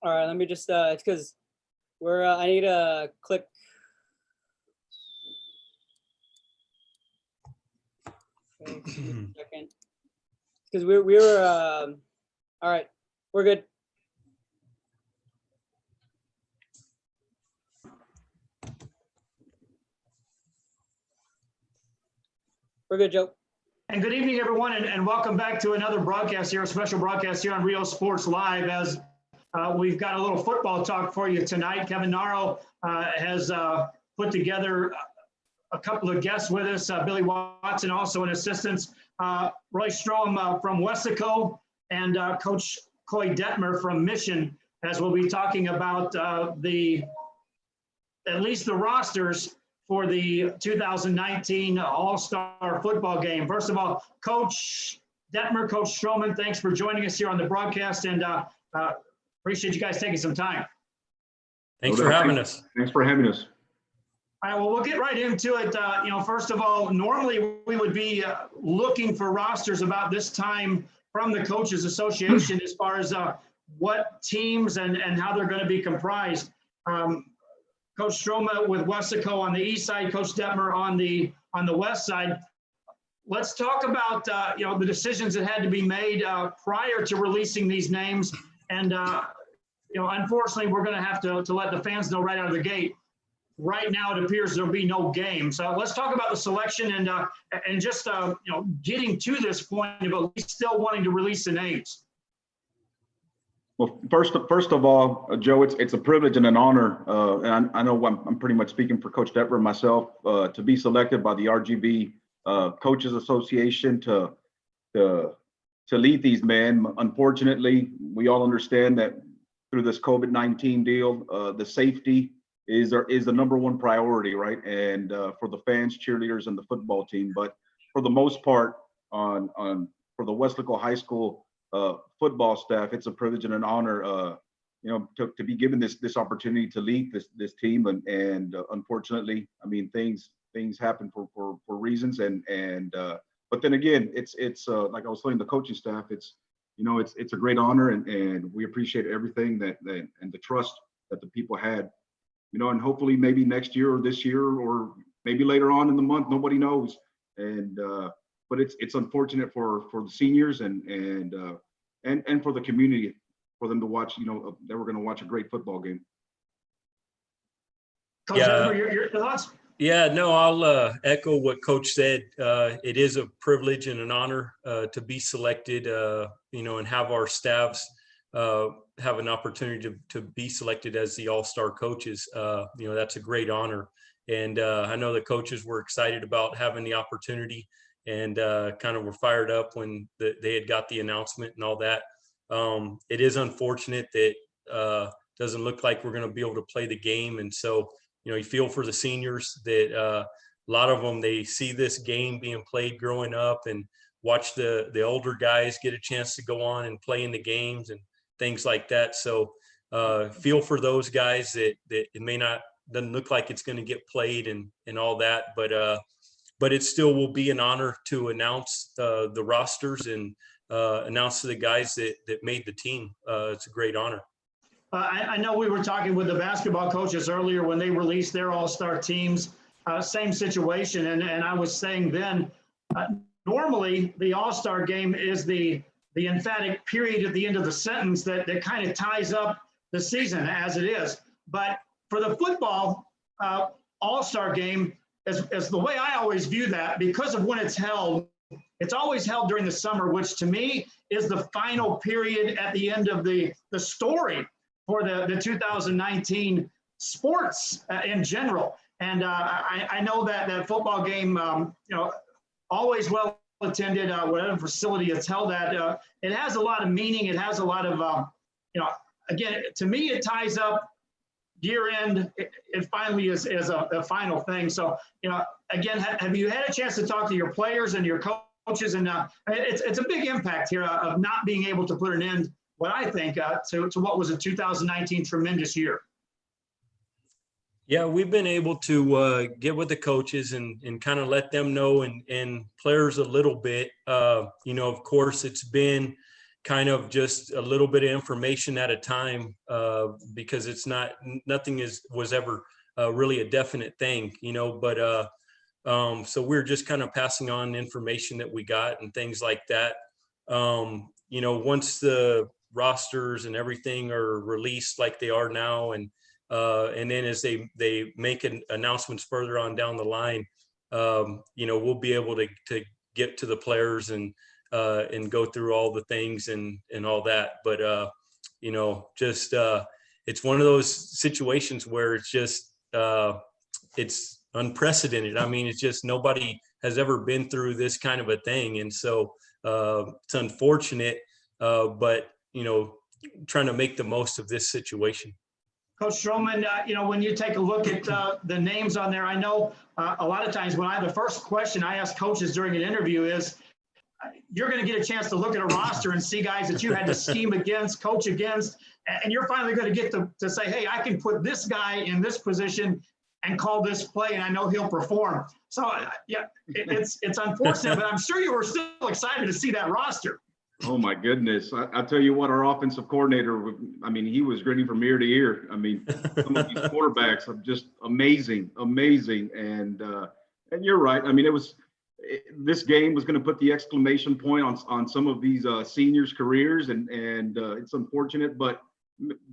All right, let me just, it's because I need to click. Okay, second. Because we were, all right, we're good. We're good, Joe. And good evening, everyone, and welcome back to another broadcast here, a special broadcast here on Rio Sports Live. As we've got a little football talk for you tonight. Kevin Naro has put together a couple of guests with us. Billy Watson, also an assistant. Roy Stroman from Weslaco, and Coach Koy Detmer from Mission, as we'll be talking about at least the rosters for the 2019 All-Star football game. First of all, Coach Detmer, Coach Stroman, thanks for joining us here on the broadcast, and appreciate you guys taking some time. Thanks for having us. Thanks for having us. All right, well, we'll get right into it. First of all, normally we would be looking for rosters about this time from the Coaches Association as far as what teams and how they're going to be comprised. Coach Stroman with Weslaco on the east side, Coach Detmer on the west side. Let's talk about the decisions that had to be made prior to releasing these names, and unfortunately, we're going to have to let the fans know right out of the gate. Right now, it appears there'll be no game. So let's talk about the selection and just getting to this point of at least still wanting to release the names. Well, first of all, Joe, it's a privilege and an honor, and I know I'm pretty much speaking for Coach Detmer and myself, to be selected by the RGV Coaches Association to lead these men. Unfortunately, we all understand that through this COVID-19 deal, the safety is the number one priority, right? And for the fans, cheerleaders, and the football team. But for the most part, for the Weslaco High School football staff, it's a privilege and an honor, to be given this opportunity to lead this team. And unfortunately, I mean, things happen for reasons. But then again, it's like I was telling the coaching staff, it's a great honor, and we appreciate everything that and the trust that the people had. And hopefully maybe next year or this year or maybe later on in the month, nobody knows. And but it's unfortunate for the seniors and for the community, for them to watch. They were going to watch a great football game. Coach Detmer, your thoughts? Yeah, no, I'll echo what Coach said. It is a privilege and an honor to be selected, and have our staffs have an opportunity to be selected as the all-star coaches. That's a great honor. And I know the coaches were excited about having the opportunity and kind of were fired up when they had got the announcement and all that. It is unfortunate that doesn't look like we're going to be able to play the game. And so, you feel for the seniors that a lot of them, they see this game being played growing up and watch the older guys get a chance to go on and play in the games and things like that. So feel for those guys that it doesn't look like it's going to get played and all that, but it still will be an honor to announce the rosters and announce to the guys that made the team. It's a great honor. I know we were talking with the basketball coaches earlier when they released their all-star teams, same situation. And I was saying then, normally the all-star game is the emphatic period at the end of the sentence that kind of ties up the season as it is. But for the football all-star game, as the way I always view that, because of when it's held, it's always held during the summer, which to me is the final period at the end of the story for the 2019 sports in general. And I know that football game, always well attended, whatever facility it's held at, it has a lot of meaning. It has a lot of, again, to me, it ties up year end. It finally is a final thing. So, again, have you had a chance to talk to your players and your coaches? And it's a big impact here of not being able to put an end, what I think, to what was a 2019 tremendous year. Yeah, we've been able to get with the coaches and kind of let them know and players a little bit. Of course, it's been kind of just a little bit of information at a time, because nothing was ever really a definite thing, but so we're just kind of passing on information that we got and things like that. Once the rosters and everything are released like they are now, and then as they make announcements further on down the line, we'll be able to get to the players and go through all the things and all that. But, it's one of those situations where it's just, it's unprecedented. I mean, it's just nobody has ever been through this kind of a thing. And so it's unfortunate, but, trying to make the most of this situation. Coach Stroman, when you take a look at the names on there, I know a lot of times the first question I ask coaches during an interview is, you're going to get a chance to look at a roster and see guys that you had to scheme against, coach against, and you're finally going to get to say, hey, I can put this guy in this position and call this play, and I know he'll perform. So, it's unfortunate, but I'm sure you were still excited to see that roster. Oh my goodness. I tell you what, our offensive coordinator, he was grinning from ear to ear. Some of these quarterbacks are just amazing. And you're right. This game was going to put the exclamation point on some of these seniors' careers, and it's unfortunate, but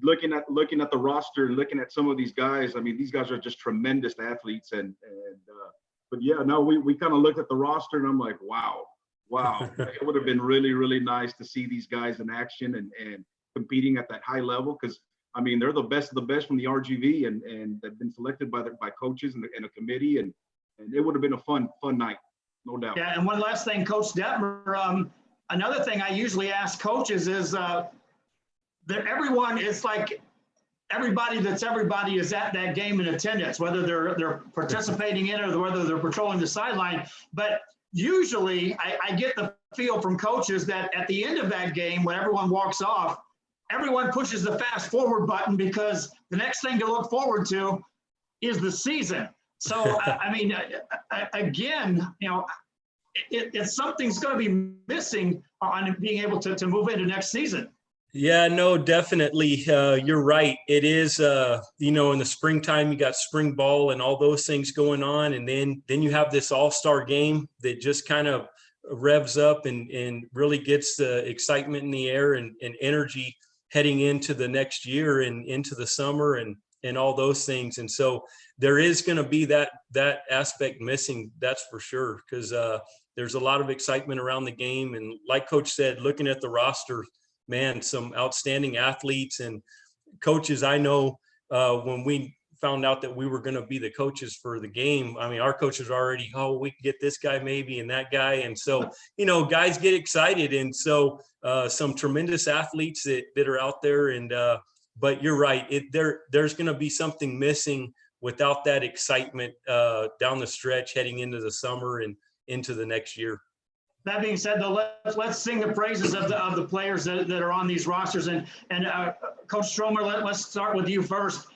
looking at the roster, looking at some of these guys, these guys are just tremendous athletes. But yeah, no, we kind of looked at the roster and I'm like, wow. It would have been really, really nice to see these guys in action and competing at that high level, because they're the best of the best from the RGV, and they've been selected by coaches and a committee, and it would have been a fun night, no doubt. Yeah, and one last thing, Coach Detmer, another thing I usually ask coaches is that everyone is like everybody is at that game in attendance, whether they're participating in it or whether they're patrolling the sideline. But usually I get the feel from coaches that at the end of that game, when everyone walks off, everyone pushes the fast forward button, because the next thing to look forward to is the season. So, again, it's something's going to be missing on being able to move into next season. Yeah, no, definitely. You're right. It is, in the springtime, you got spring ball and all those things going on. And then you have this all-star game that just kind of revs up and really gets the excitement in the air and energy heading into the next year and into the summer and all those things. And so there is going to be that aspect missing. That's for sure. Because there's a lot of excitement around the game. And like Coach said, looking at the roster, man, some outstanding athletes and coaches. I know when we found out that we were going to be the coaches for the game, our coaches are already, we can get this guy maybe and that guy. And so, guys get excited. And so some tremendous athletes that are out there. And but you're right. There's going to be something missing without that excitement down the stretch heading into the summer and into the next year. That being said, though, let's sing the praises of the players that are on these rosters. And Coach Stroman, let's start with you first.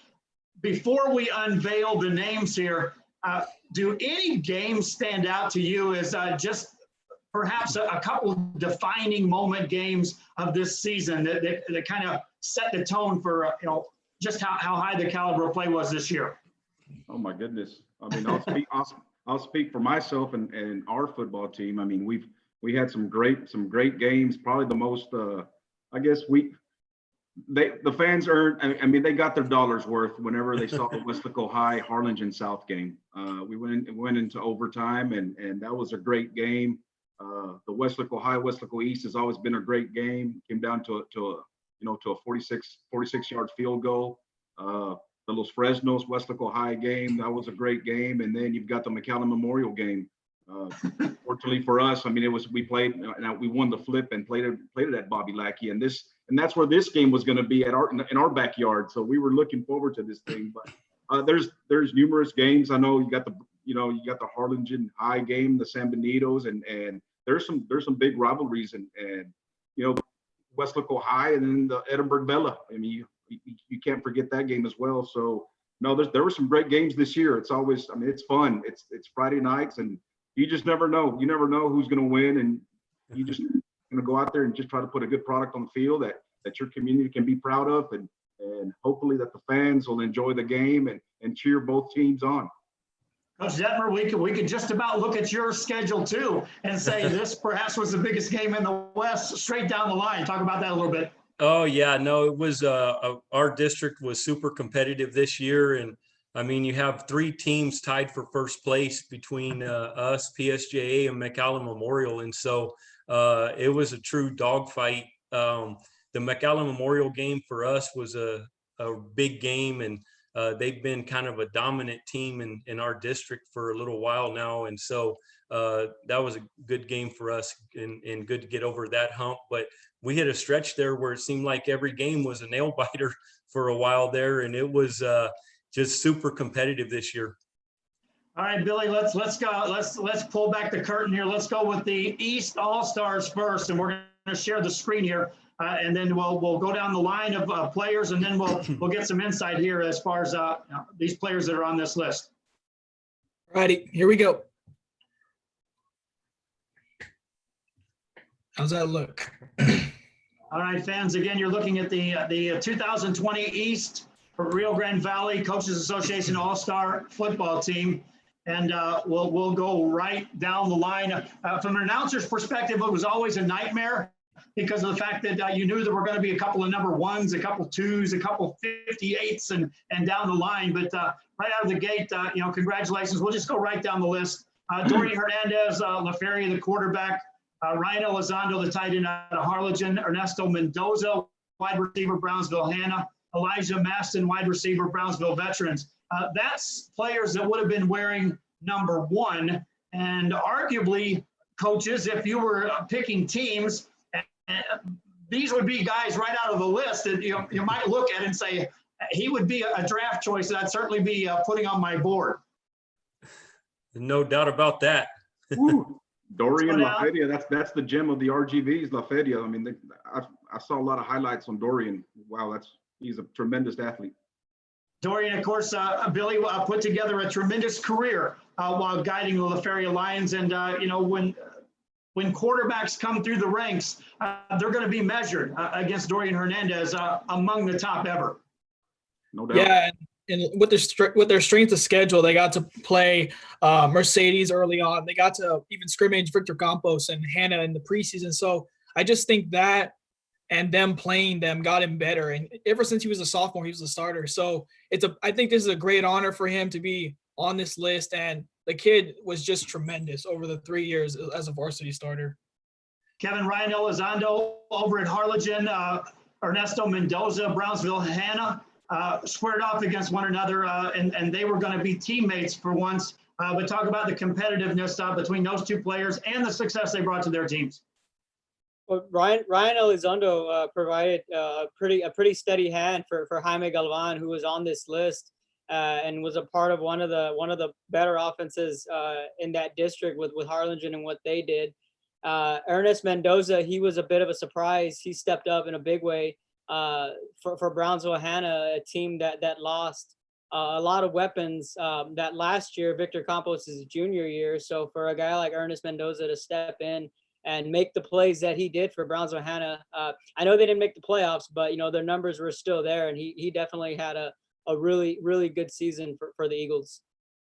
Before we unveil the names here, do any games stand out to you as just perhaps a couple defining moment games of this season that kind of set the tone for just how high the caliber of play was this year? Oh my goodness! I'll speak for myself and our football team. We had some great games. Probably the most, I guess the fans earned. They got their dollars worth whenever they saw the Weslaco High Harlingen South game. We went into overtime, and that was a great game. The Weslaco High Weslaco East has always been a great game. Came down to a 46 yard field goal. The Los Fresnos Weslaco High game, that was a great game. And then you've got the McAllen Memorial game. Fortunately for us, we played and we won the flip and played it at Bobby Lackey, and that's where this game was going to be in our backyard. So we were looking forward to this thing. But there's numerous games. I know you got the Harlingen High game, the San Benitos, and there's some big rivalries and Weslaco High and then the Edinburgh Bella. You can't forget that game as well. So no, there were some great games this year. It's always, it's fun. It's Friday nights, and you just never know. You never know who's going to win, and you just going to go out there and just try to put a good product on the field that your community can be proud of, and hopefully that the fans will enjoy the game and cheer both teams on. Coach Detmer, we could just about look at your schedule too and say this perhaps was the biggest game in the West straight down the line. Talk about that a little bit. Oh yeah, no, it was our district was super competitive this year, and I mean you have 3 teams tied for first place between us, PSJA, and McAllen Memorial, and so it was a true dogfight. The McAllen Memorial game for us was a big game, and they've been kind of a dominant team in our district for a little while now, and so that was a good game for us and good to get over that hump. But we hit a stretch there where it seemed like every game was a nail biter for a while there, and it was just super competitive this year. All right, Billy, let's go. Let's pull back the curtain here. Let's go with the East All-Stars first, and we're going to share the screen here, and then we'll go down the line of players, and then we'll get some insight here as far as these players that are on this list. All righty, here we go. How's that look? All right, fans, again, you're looking at the 2020 East Rio Grande Valley Coaches Association All-Star football team. And we'll go right down the line. From an announcer's perspective, it was always a nightmare because of the fact that you knew there were going to be a couple of number 1s, a couple 2s, a couple 58s, and down the line. But right out of the gate, congratulations. We'll just go right down the list. Dorian Hernandez, LaFeria, the quarterback. Ryan Elizondo, the tight end out of Harlingen. Ernesto Mendoza, wide receiver, Brownsville Hanna. Elijah Maston, wide receiver, Brownsville Veterans. That's players that would have been wearing number 1. And arguably, coaches, if you were picking teams, these would be guys right out of the list that you might look at and say, he would be a draft choice that I'd certainly be putting on my board. No doubt about that. Dorian LaFeria, that's the gem of the RGVs, LaFeria. I mean, I saw a lot of highlights on Dorian. Wow, he's a tremendous athlete. Dorian, of course, Billy put together a tremendous career while guiding the LaFeria Lions. And, when quarterbacks come through the ranks, they're going to be measured against Dorian Hernandez among the top ever. No doubt. Yeah, and with their strength of schedule, they got to play Mercedes early on. They got to even scrimmage Victor Campos and Hanna in the preseason. So I just think that and them playing them got him better. And ever since he was a sophomore, he was a starter. So I think this is a great honor for him to be on this list. And the kid was just tremendous over the 3 years as a varsity starter. Kevin, Ryan Elizondo over at Harlingen, Ernesto Mendoza, Brownsville Hanna, squared off against one another, and they were going to be teammates for once. But talk about the competitiveness between those 2 players and the success they brought to their teams. Well, Ryan Elizondo provided a pretty steady hand for Jaime Galvan, who was on this list and was a part of one of the better offenses in that district with Harlingen and what they did. Ernest Mendoza, he was a bit of a surprise. He stepped up in a big way for Brownsville Hanna, a team that lost a lot of weapons that last year. Victor Campos' junior year. So for a guy like Ernest Mendoza to step in and make the plays that he did for Brownsville Hanna, I know they didn't make the playoffs, but their numbers were still there, and he definitely had a really, really good season for the Eagles.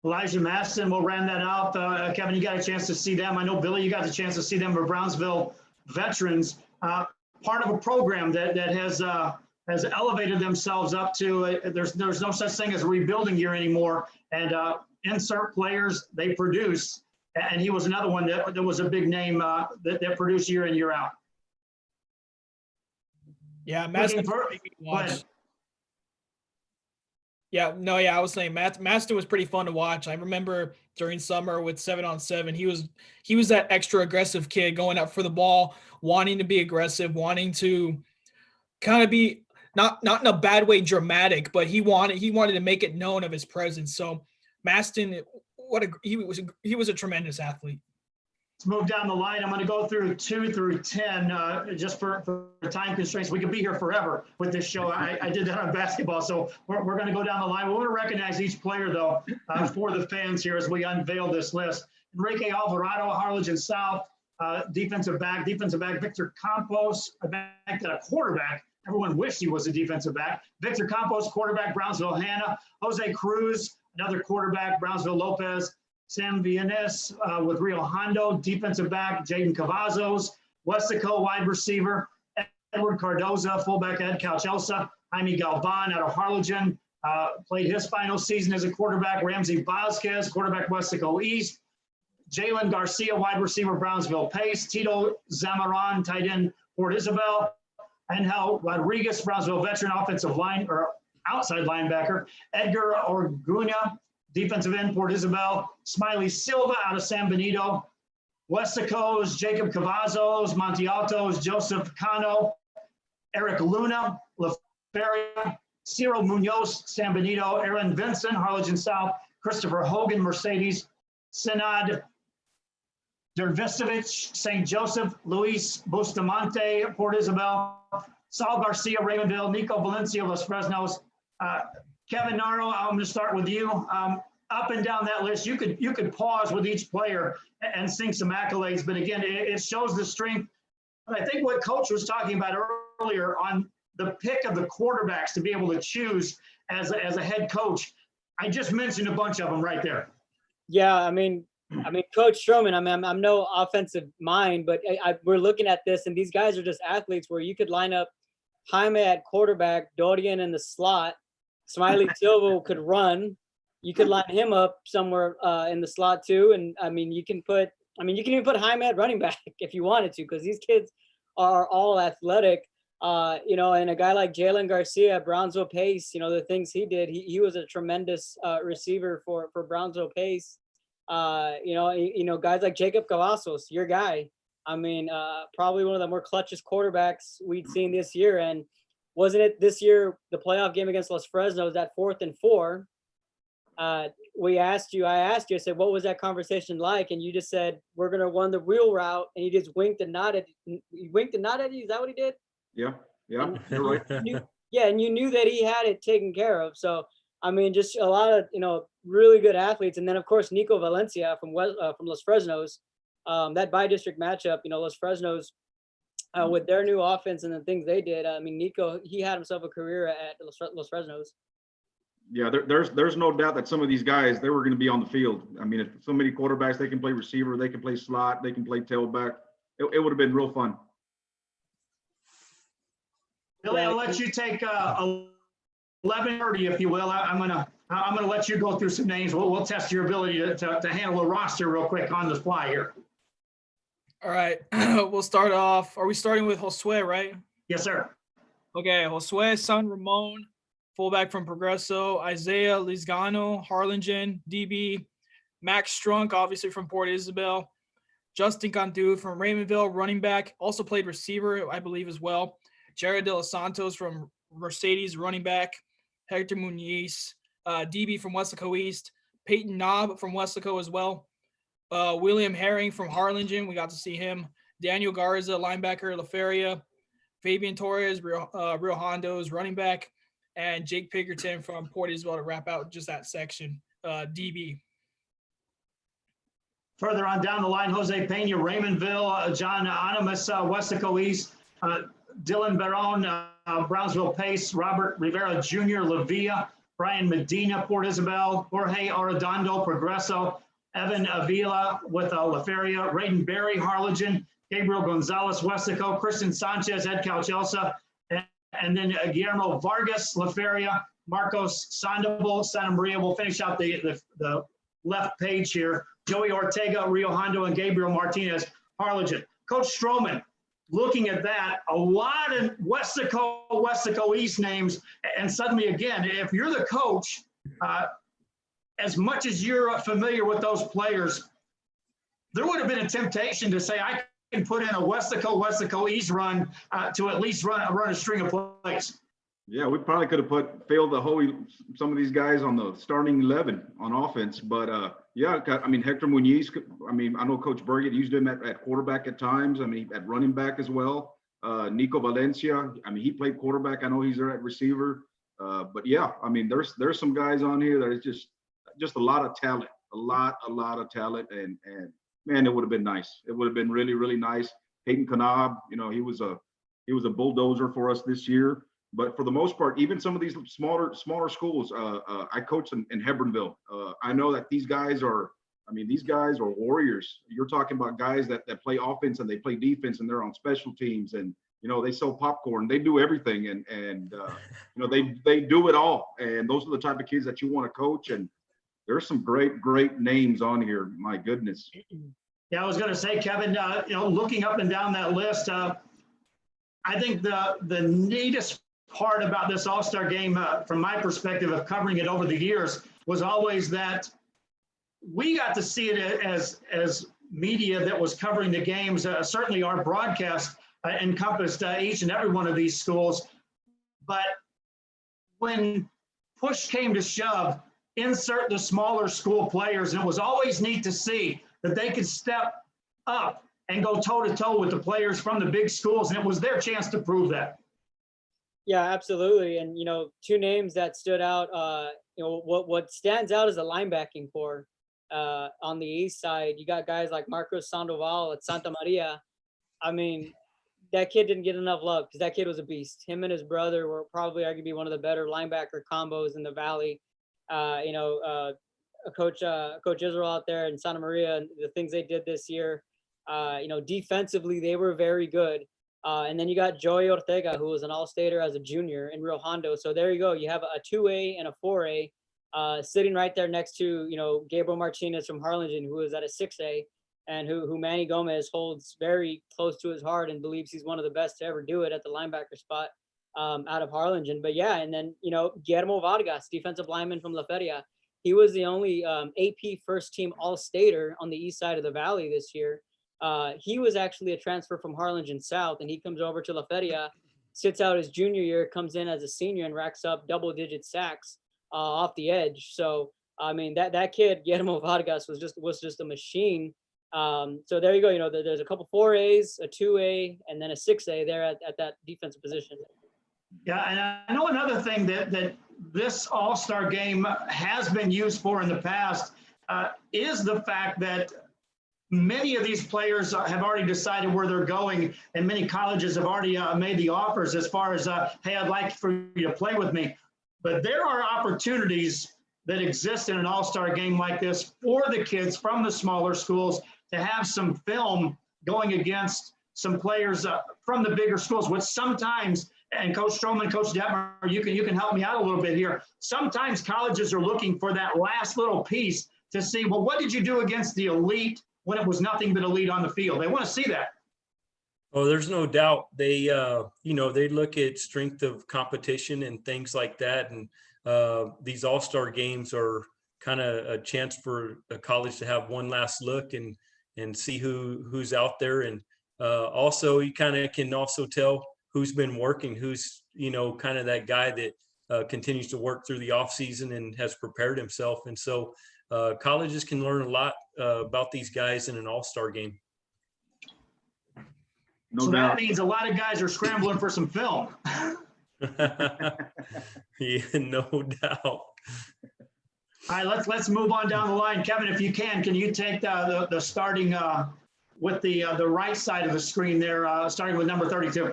Elijah Maston will round that out. Kevin, you got a chance to see them. I know, Billy, you got the chance to see them for Brownsville Veterans. Part of a program that has elevated themselves up to there's no such thing as a rebuilding year anymore, and insert players they produce, and he was another one that was a big name that produced year in, year out. Yeah, Maston. I was saying Maston was pretty fun to watch. I remember during summer with 7-on-7, he was that extra aggressive kid going up for the ball, wanting to be aggressive, wanting to kind of be not in a bad way dramatic, but he wanted to make it known of his presence. So Maston, he was a tremendous athlete. Let's move down the line. I'm going to go through 2 through 10 just for time constraints. We could be here forever with this show. I did that on basketball, so we're going to go down the line. We want to recognize each player, though, for the fans here as we unveil this list. Enrique Alvarado, Harlingen South. defensive back Victor Campos, a back that a quarterback. Everyone wished he was a defensive back. Victor Campos, quarterback, Brownsville Hanna. Jose Cruz, another quarterback, Brownsville Lopez. Sam Villanes with Rio Hondo, defensive back, Jaden Cavazos. Weslaco, wide receiver. Edward Cardoza, fullback, Ed Calchelsa. Jaime Galvan out of Harlingen. Played his final season as a quarterback. Ramsey Vasquez, quarterback, Weslaco East. Jalen Garcia, wide receiver, Brownsville Pace. Tito Zamaran, tight end, Port Isabel. Angel Rodriguez, Brownsville veteran, offensive line or outside linebacker. Edgar Orguña, defensive end, Port Isabel. Smiley Silva out of San Benito. Weslaco's Jacob Cavazos, Monte Alto's Joseph Cano. Eric Luna, La Feria. Ciro Munoz, San Benito. Aaron Vincent, Harlingen South. Christopher Hogan, Mercedes. Senad Dervisovich, St. Joseph. Luis Bustamante, Port Isabel. Saul Garcia, Raymondville. Nico Valencia, Los Fresnos. Kevin Naro, I'm going to start with you. Up and down that list, you could pause with each player and sing some accolades, but again, it shows the strength. But I think what Coach was talking about earlier on the pick of the quarterbacks to be able to choose as a head coach, I just mentioned a bunch of them right there. Yeah, I mean, Coach Stroman, I'm no offensive mind, but we're looking at this, and these guys are just athletes where you could line up Jaime at quarterback, Dorian in the slot, Smiley Silva could run. You could line him up somewhere in the slot too, and you can even put Jaime at running back if you wanted to, because these kids are all athletic. And a guy like Jalen Garcia, Brownsville Pace, the things he did, he was a tremendous receiver for Brownsville Pace. Guys like Jacob Cavazos, your guy. Probably one of the more clutchest quarterbacks we'd seen this year. And wasn't it this year, the playoff game against Los Fresnos, that 4th and 4? I asked you, I said, what was that conversation like? And you just said, we're going to run the wheel route. And you just winked and nodded. You winked and nodded at you? Is that what he did? Yeah, you're right. And you knew that he had it taken care of. So, just a lot of, really good athletes. And then, of course, Nico Valencia from Los Fresnos, that bi-district matchup, Los Fresnos with their new offense and the things they did. Nico, he had himself a career at Los Fresnos. Yeah, there's no doubt that some of these guys, they were going to be on the field. If so many quarterbacks, they can play receiver, they can play slot, they can play tailback. It would have been real fun. Billy, I'll let you take 11:30, if you will. I'm gonna let you go through some names. We'll test your ability to handle a roster real quick on the fly here. All right, we'll start off. Are we starting with Josue, right? Yes, sir. Okay, Josue San Ramon, fullback from Progreso. Isaiah Lizgano, Harlingen, DB. Max Strunk, obviously from Port Isabel. Justin Cantu from Raymondville, running back. Also played receiver, I believe, as well. Jared De Los Santos from Mercedes, running back. Hector Muniz, DB from Weslaco East. Peyton Knobb from Weslaco as well. William Herring from Harlingen, we got to see him. Daniel Garza, linebacker, La Feria. Fabian Torres, Rio Hondo's running back. And Jake Pinkerton from Port Isabel to wrap out just that section, DB. Further on down the line, Jose Pena, Raymondville. John Animas, Weslaco East. Dylan Barone, Brownsville Pace. Robert Rivera Jr., La Villa. Brian Medina, Port Isabel. Jorge Arredondo, Progreso. Evan Avila with La Feria. Raiden Berry, Harlingen. Gabriel Gonzalez, Weslaco. Christian Sanchez, Ed Calchelsa. And then Guillermo Vargas, La Feria. Marcos Sandoval, Santa Maria. We'll finish out the left page here. Joey Ortega, Rio Hondo, and Gabriel Martinez, Harlingen. Coach Stroman, looking at that, a lot of Weslaco East names, and suddenly again, if you're the coach, as much as you're familiar with those players, there would have been a temptation to say, I can put in a Weslaco East run to at least run a string of plays. Yeah, we probably could have failed some of these guys on the starting 11 on offense, but Hector Muniz. I know Coach Burgett used him at quarterback at times. At running back as well. Nico Valencia. He played quarterback. I know he's there at receiver. But yeah, there's some guys on here that is just a lot of talent, a lot of talent, and man, it would have been nice. It would have been really, really nice. Peyton Kanab, you know, he was a bulldozer for us this year. But for the most part, even some of these smaller schools, I coach in Hebronville. I know that these guys are warriors. You're talking about guys that play offense and they play defense and they're on special teams and, you know, they sell popcorn, they do everything. And you know, they do it all. And those are the type of kids that you want to coach. And there's some great names on here. My goodness. Yeah, I was going to say, Kevin, you know, looking up and down that list, I think the neatest part about this All-Star game, from my perspective of covering it over the years, was always that we got to see it as media that was covering the games. Certainly our broadcast encompassed each and every one of these schools. But when push came to shove, insert the smaller school players, and it was always neat to see that they could step up and go toe-to-toe with the players from the big schools, and it was their chance to prove that. Yeah, absolutely. And, you know, two names that stood out, you know, what stands out is the linebacking core. On the east side, you got guys like Marcos Sandoval at Santa Maria. I mean, that kid didn't get enough love because that kid was a beast. Him and his brother were probably arguably one of the better linebacker combos in the Valley. You know, Coach Israel out there in Santa Maria, and the things they did this year, you know, defensively, they were very good. And then you got Joey Ortega, who was an all-stater as a junior in Rio Hondo. So there you go. You have a 2A and a 4A sitting right there next to, you know, Gabriel Martinez from Harlingen, who is at a 6A, and who Manny Gomez holds very close to his heart and believes he's one of the best to ever do it at the linebacker spot out of Harlingen. But yeah, and then, you know, Guillermo Vargas, defensive lineman from La Feria. He was the only AP first team all-stater on the east side of the Valley this year. He was actually a transfer from Harlingen South, and he comes over to La Feria, sits out his junior year, comes in as a senior and racks up double-digit sacks off the edge. So, I mean, that kid, Guillermo Vargas, was just a machine. So there you go. You know, there's a couple 4As, a 2A, and then a 6A there at that defensive position. Yeah, and I know another thing that this All-Star game has been used for in the past is the fact that many of these players have already decided where they're going, and many colleges have already made the offers as far as, hey, I'd like for you to play with me. But there are opportunities that exist in an all-star game like this for the kids from the smaller schools to have some film going against some players from the bigger schools, which sometimes, and Coach Stroman, Coach Detmer, you can help me out a little bit here. Sometimes colleges are looking for that last little piece to see, well, what did you do against the elite when it was nothing but elite on the field? They want to see that. Oh, there's no doubt. They, you know, they look at strength of competition and things like that. And these all-star games are kind of a chance for a college to have one last look and see who's out there. And also, you kind of can also tell who's been working, who's, you know, kind of that guy that continues to work through the off season and has prepared himself. And so colleges can learn a lot about these guys in an all-star game. No so doubt. That means a lot of guys are scrambling for some film. Yeah, no doubt. All right, let's move on down the line. Kevin, if you can you take the starting with the right side of the screen there, starting with number 32.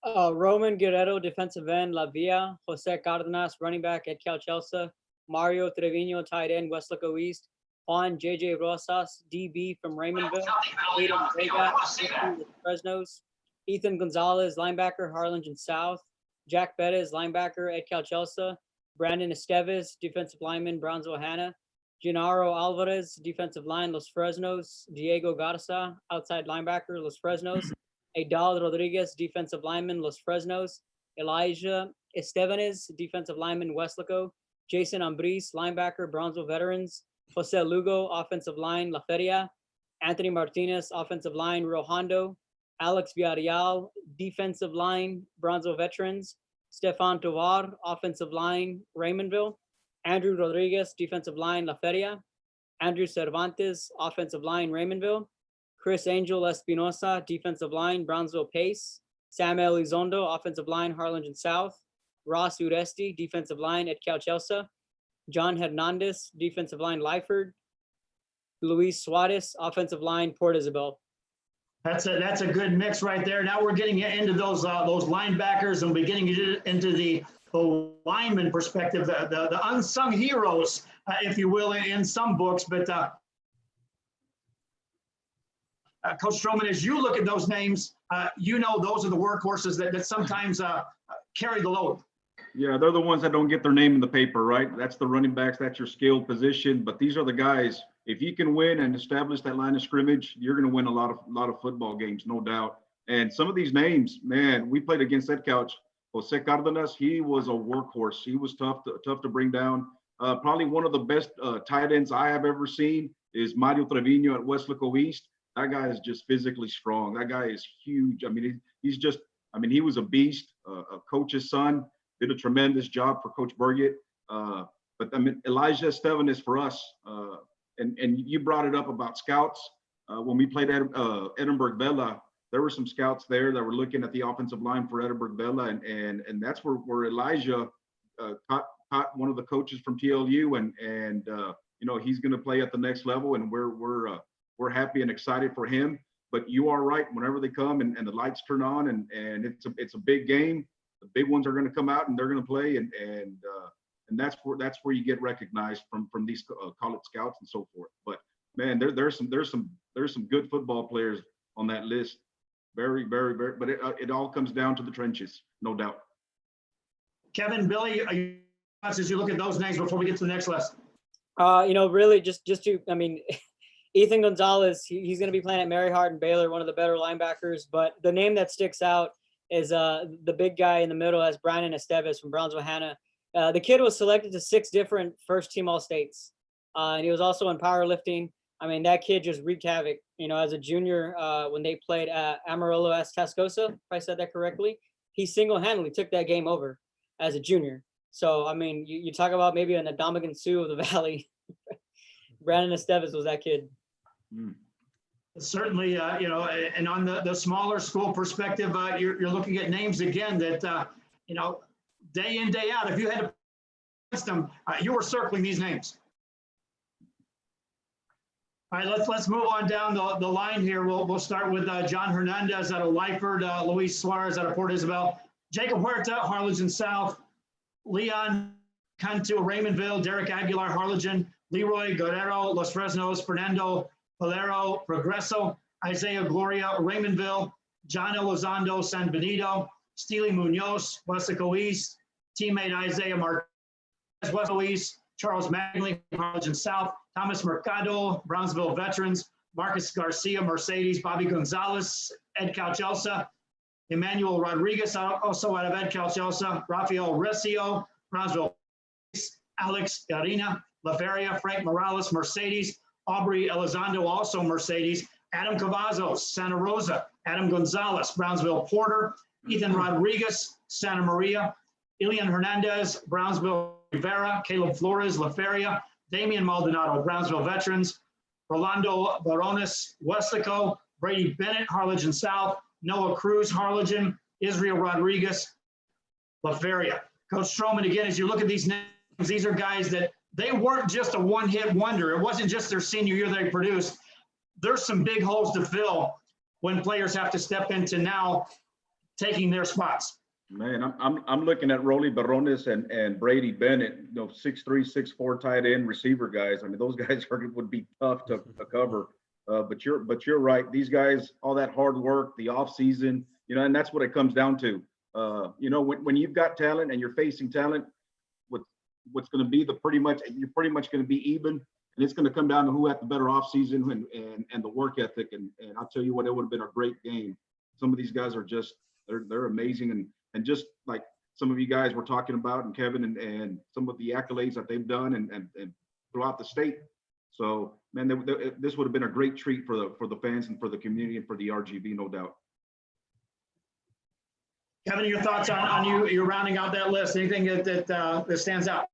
Roman Guerrero, defensive end, La Villa. Jose Cardenas, running back at Cal Chelsea. Mario Trevino, tight end, Weslaco East. Juan J.J. Rosas, DB from Raymondville. Aiden Vega, Fresno's. Ethan Gonzalez, linebacker, Harlingen South. Jack Bettis, linebacker at Cal Chelsea. Brandon Esteves, defensive lineman, Brownsville Hanna. Gennaro Alvarez, defensive line, Los Fresnos. Diego Garza, outside linebacker, Los Fresnos. Adal Rodriguez, defensive lineman, Los Fresnos. Elijah Estevanes, defensive lineman, Weslaco. Jason Ambris, linebacker, Brownsville Veterans. Jose Lugo, offensive line, La Feria. Anthony Martinez, offensive line, Rio Hondo. Alex Villarreal, defensive line, Brownsville Veterans. Stefan Tovar, offensive line, Raymondville. Andrew Rodriguez, defensive line, La Feria. Andrew Cervantes, offensive line, Raymondville. Chris Angel Espinosa, defensive line, Brownsville Pace. Samuel Elizondo, offensive line, Harlingen South. Ross Uresti, defensive line at Cal Chelsea. John Hernandez, defensive line, Lyford. Luis Suarez, offensive line, Port Isabel. That's a good mix right there. Now we're getting into those linebackers, and we're getting into the lineman perspective, the unsung heroes, if you will, in some books. But Coach Stroman, as you look at those names, those are the workhorses that sometimes carry the load. Yeah, they're the ones that don't get their name in the paper, right? That's the running backs, that's your skilled position. But these are the guys, if you can win and establish that line of scrimmage, you're going to win a lot of football games, no doubt. And some of these names, man, we played against that couch. Jose Cardenas, he was a workhorse. He was tough to bring down. Probably one of the best tight ends I have ever seen is Mario Trevino at Weslaco East. That guy is just physically strong. That guy is huge. I mean, he was a beast, a coach's son. Did a tremendous job for Coach Burgett. But I mean, Elijah Estevan is for us. And you brought it up about scouts. When we played at Edinburgh Vela, there were some scouts there that were looking at the offensive line for Edinburgh Vela, and that's where Elijah caught one of the coaches from TLU, and he's going to play at the next level, and we're happy and excited for him. But you are right. Whenever they come and the lights turn on, and it's a big game. The big ones are going to come out and they're going to play, and that's where you get recognized from these college scouts and so forth. But man, there's some good football players on that list. Very, very, very. But it all comes down to the trenches, no doubt. Kevin, Billy, as you look at those names before we get to the next list. Really just to, Ethan Gonzalez, he's going to be playing at Mary Hardin Baylor, one of the better linebackers. But the name that sticks out is the big guy in the middle, as Brian Esteves from Brownsville Hanna. The kid was selected to 6 different first-team All-States. And he was also in powerlifting. I mean, that kid just wreaked havoc. As a junior, when they played Amarillo S. Tascosa, if I said that correctly, he single-handedly took that game over as a junior. So, I mean, you talk about maybe an Adamagan Sioux of the Valley. Brandon Esteves was that kid. Mm. Certainly, and on the smaller school perspective, you're looking at names again that, day in, day out, if you had to list them, you were circling these names. All right, let's move on down the line here. We'll start with John Hernandez out of Lyford, Luis Suarez out of Port Isabel, Jacob Huerta, Harlingen South, Leon Cantu, Raymondville, Derek Aguilar, Harlingen, Leroy Guerrero, Los Fresnos, Fernando Valero, Progreso, Isaiah Gloria, Raymondville, John Elizondo, San Benito, Steely Munoz, Weslaco East, teammate Isaiah Marquez, Weslaco East, Charles Magley, Harlingen South, Thomas Mercado, Brownsville Veterans, Marcus Garcia, Mercedes, Bobby Gonzalez, Ed Calchelsa, Emmanuel Rodriguez, also out of Ed Calchelsa, Rafael Recio, Brownsville, Alex Garina, La Feria, Frank Morales, Mercedes, Aubrey Elizondo, also Mercedes, Adam Cavazos, Santa Rosa, Adam Gonzalez, Brownsville Porter, Ethan Rodriguez, Santa Maria, Ilian Hernandez, Brownsville Rivera, Caleb Flores, La Feria, Damian Maldonado, Brownsville Veterans, Rolando Barones, Weslaco, Brady Bennett, Harlingen South, Noah Cruz, Harlingen, Israel Rodriguez, La Feria. Coach Stroman, again, as you look at these names, these are guys that they weren't just a one-hit wonder. It wasn't just their senior year they produced. There's some big holes to fill when players have to step into now taking their spots. Man, I'm looking at Rolly Barones and Brady Bennett, 6'3", 6'4" tight end receiver guys. I mean, those guys would be tough to cover. But you're right. These guys, all that hard work, the off season, and that's what it comes down to. When you've got talent and you're facing talent, what's going to be you're pretty much going to be even, and it's going to come down to who had the better off season and the work ethic. And I'll tell you what, it would have been a great game. Some of these guys are just they're amazing, and just like some of you guys were talking about, and Kevin and some of the accolades that they've done and throughout the state. So man, this would have been a great treat for the fans and for the community and for the RGV, no doubt. Kevin, your thoughts on you rounding out that list? Anything that stands out?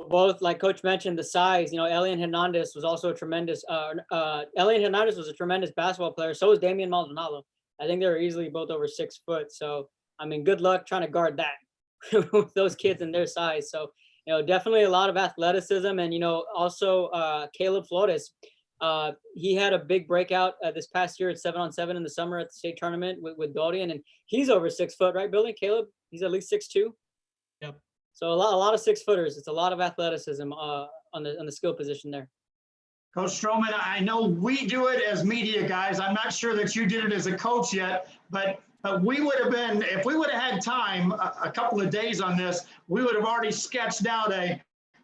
Both, like Coach mentioned, the size. Elian Hernandez was also a tremendous. Elian Hernandez was a tremendous basketball player. So was Damian Maldonado. I think they were easily both over 6 foot. So I mean, good luck trying to guard that with those kids and their size. So definitely a lot of athleticism, and also Caleb Flores. He had a big breakout this past year at 7-on-7 in the summer at the state tournament with Dorian, and he's over 6 foot, right, Billy? Caleb, he's at least 6'2". Yep. So a lot of 6-footers. It's a lot of athleticism on the skill position there. Coach Stroman, I know we do it as media guys. I'm not sure that you did it as a coach yet, but we would have been, if we would have had time, a couple of days on this, we would have already sketched out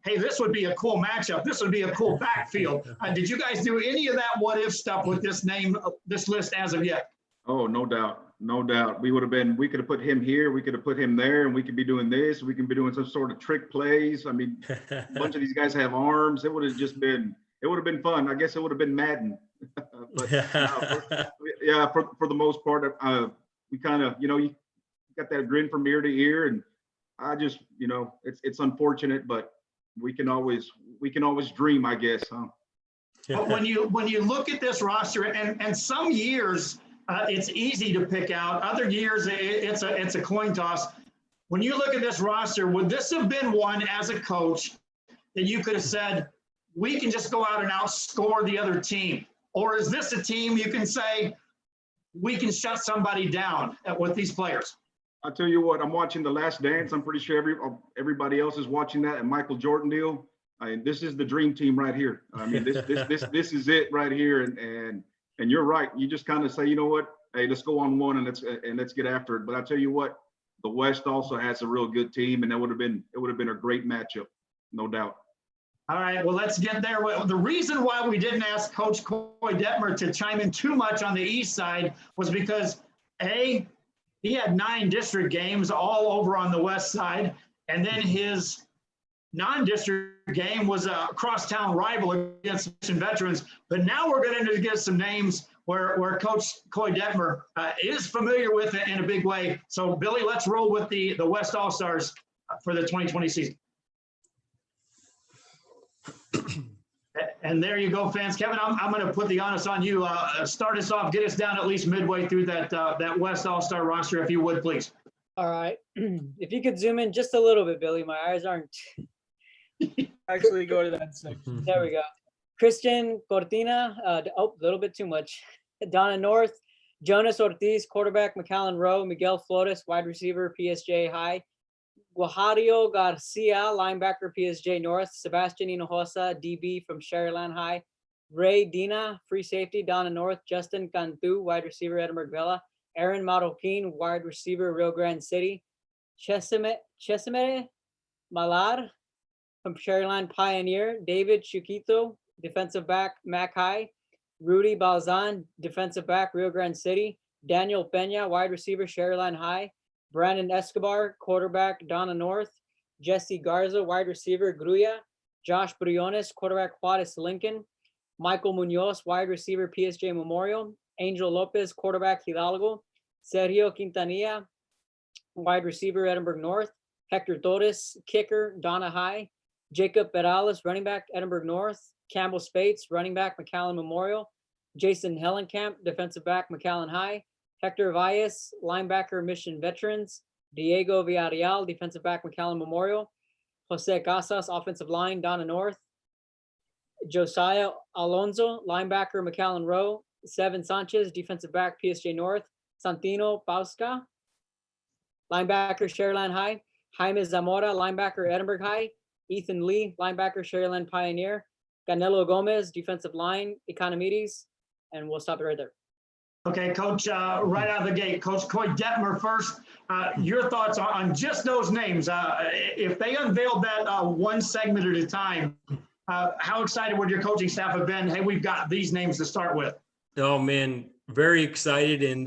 hey, this would be a cool matchup. This would be a cool backfield. Did you guys do any of that what if stuff with this list as of yet? Oh, no doubt. No doubt. We could have put him here. We could have put him there, and we could be doing this. We could be doing some sort of trick plays. I mean, a bunch of these guys have arms. It would have been fun. I guess it would have been Madden. But for the most part, we kind of, you got that grin from ear to ear, and I just, it's unfortunate, but we can always dream, I guess, huh? But when you look at this roster, and some years it's easy to pick out, other years it's a coin toss. When you look at this roster, would this have been one as a coach that you could have said, we can just go out and outscore the other team? Or is this a team you can say, we can shut somebody down with these players? I'll tell you what, I'm watching The Last Dance. I'm pretty sure everybody else is watching that, and Michael Jordan deal. I mean, this is the dream team right here. I mean, this is it right here. And you're right. You just kind of say, you know what? Hey, let's go on one and let's get after it. But I'll tell you what, the West also has a real good team, and it would have been a great matchup, no doubt. All right, well, let's get there. Well, the reason why we didn't ask Coach Koy Detmer to chime in too much on the east side was because, A, he had 9 district games all over on the west side, and then his non-district game was a crosstown rival against veterans. But now we're going to get some names where Coach Koy Detmer is familiar with it in a big way. So, Billy, let's roll with the West All-Stars for the 2020 season. And there you go, fans. Kevin, I'm going to put the onus on you. Start us off. Get us down at least midway through that West All-Star roster, if you would, please. All right. If you could zoom in just a little bit, Billy. My eyes aren't. Actually, go to that section. There we go. Christian Cortina. A little bit too much. Donna North. Jonas Ortiz, quarterback. McAllen Rowe. Miguel Flores, wide receiver, PSJ High. Guajario Garcia, linebacker, PSJ North. Sebastian Hinojosa, DB from Sherryland High. Ray Dina, free safety, Donna North. Justin Cantu, wide receiver, Edinburgh Villa. Aaron Marroquin, wide receiver, Rio Grande City. Chesimere Malar from Sherryland Pioneer. David Chiquito, defensive back, Mac High. Rudy Balzan, defensive back, Rio Grande City. Daniel Peña, wide receiver, Sherryland High. Brandon Escobar, quarterback, Donna North. Jesse Garza, wide receiver, Gruya. Josh Briones, quarterback, Juarez Lincoln. Michael Munoz, wide receiver, PSJ Memorial. Angel Lopez, quarterback, Hidalgo. Sergio Quintanilla, wide receiver, Edinburgh North. Hector Torres, kicker, Donna High. Jacob Perales, running back, Edinburgh North. Campbell Speights, running back, McAllen Memorial. Jason Hellenkamp, defensive back, McAllen High. Hector Valles, linebacker, Mission Veterans. Diego Villarreal, defensive back, McAllen Memorial. Jose Casas, offensive line, Donna North. Josiah Alonso, linebacker, McAllen Rowe. Seven Sanchez, defensive back, PSJ North. Santino Pausca, linebacker, Sherryland High. Jaime Zamora, linebacker, Edinburgh High. Ethan Lee, linebacker, Sherryland Pioneer. Canelo Gomez, defensive line, Economides. And we'll stop it right there. Okay, Coach, right out of the gate, Coach Koy Detmer first. Your thoughts on just those names. If they unveiled that one segment at a time, how excited would your coaching staff have been? Hey, we've got these names to start with. Oh, man, very excited. And,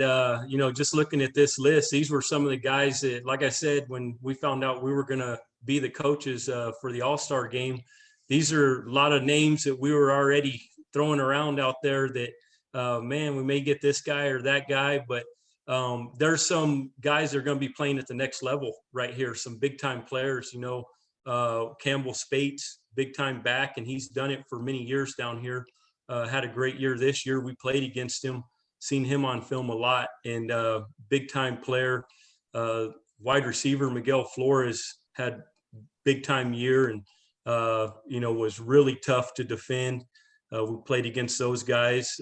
just looking at this list, these were some of the guys that, like I said, when we found out we were going to be the coaches for the All-Star game, these are a lot of names that we were already throwing around out there that, man, we may get this guy or that guy, but there's some guys that are going to be playing at the next level right here. Some big time players, Campbell Speights, big time back, and he's done it for many years down here. Had a great year this year. We played against him, seen him on film a lot, and big time player. Wide receiver Miguel Flores had big time year and, was really tough to defend. We played against those guys.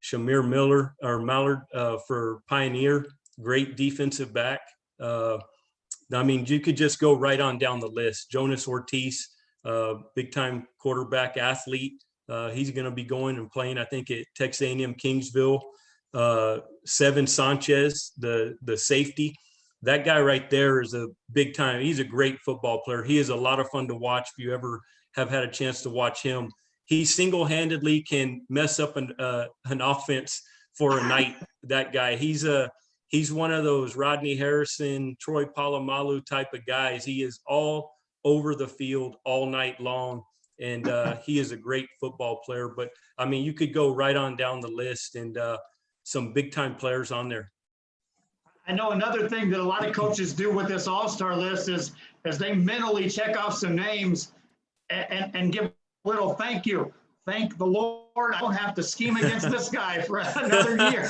Shamir Miller or Mallard for Pioneer, great defensive back. I mean, you could just go right on down the list. Jonas Ortiz, big time quarterback athlete. He's going to be going and playing, I think, at Texas A&M Kingsville. Seven Sanchez, the safety. That guy right there is a big time. He's a great football player. He is a lot of fun to watch if you ever have had a chance to watch him. He single-handedly can mess up an offense for a night. That guy, he's one of those Rodney Harrison, Troy Polamalu type of guys. He is all over the field all night long, and he is a great football player. But I mean, you could go right on down the list, and some big-time players on there. I know another thing that a lot of coaches do with this all-star list is they mentally check off some names and give a little thank you. Thank the Lord, I don't have to scheme against this guy for another year.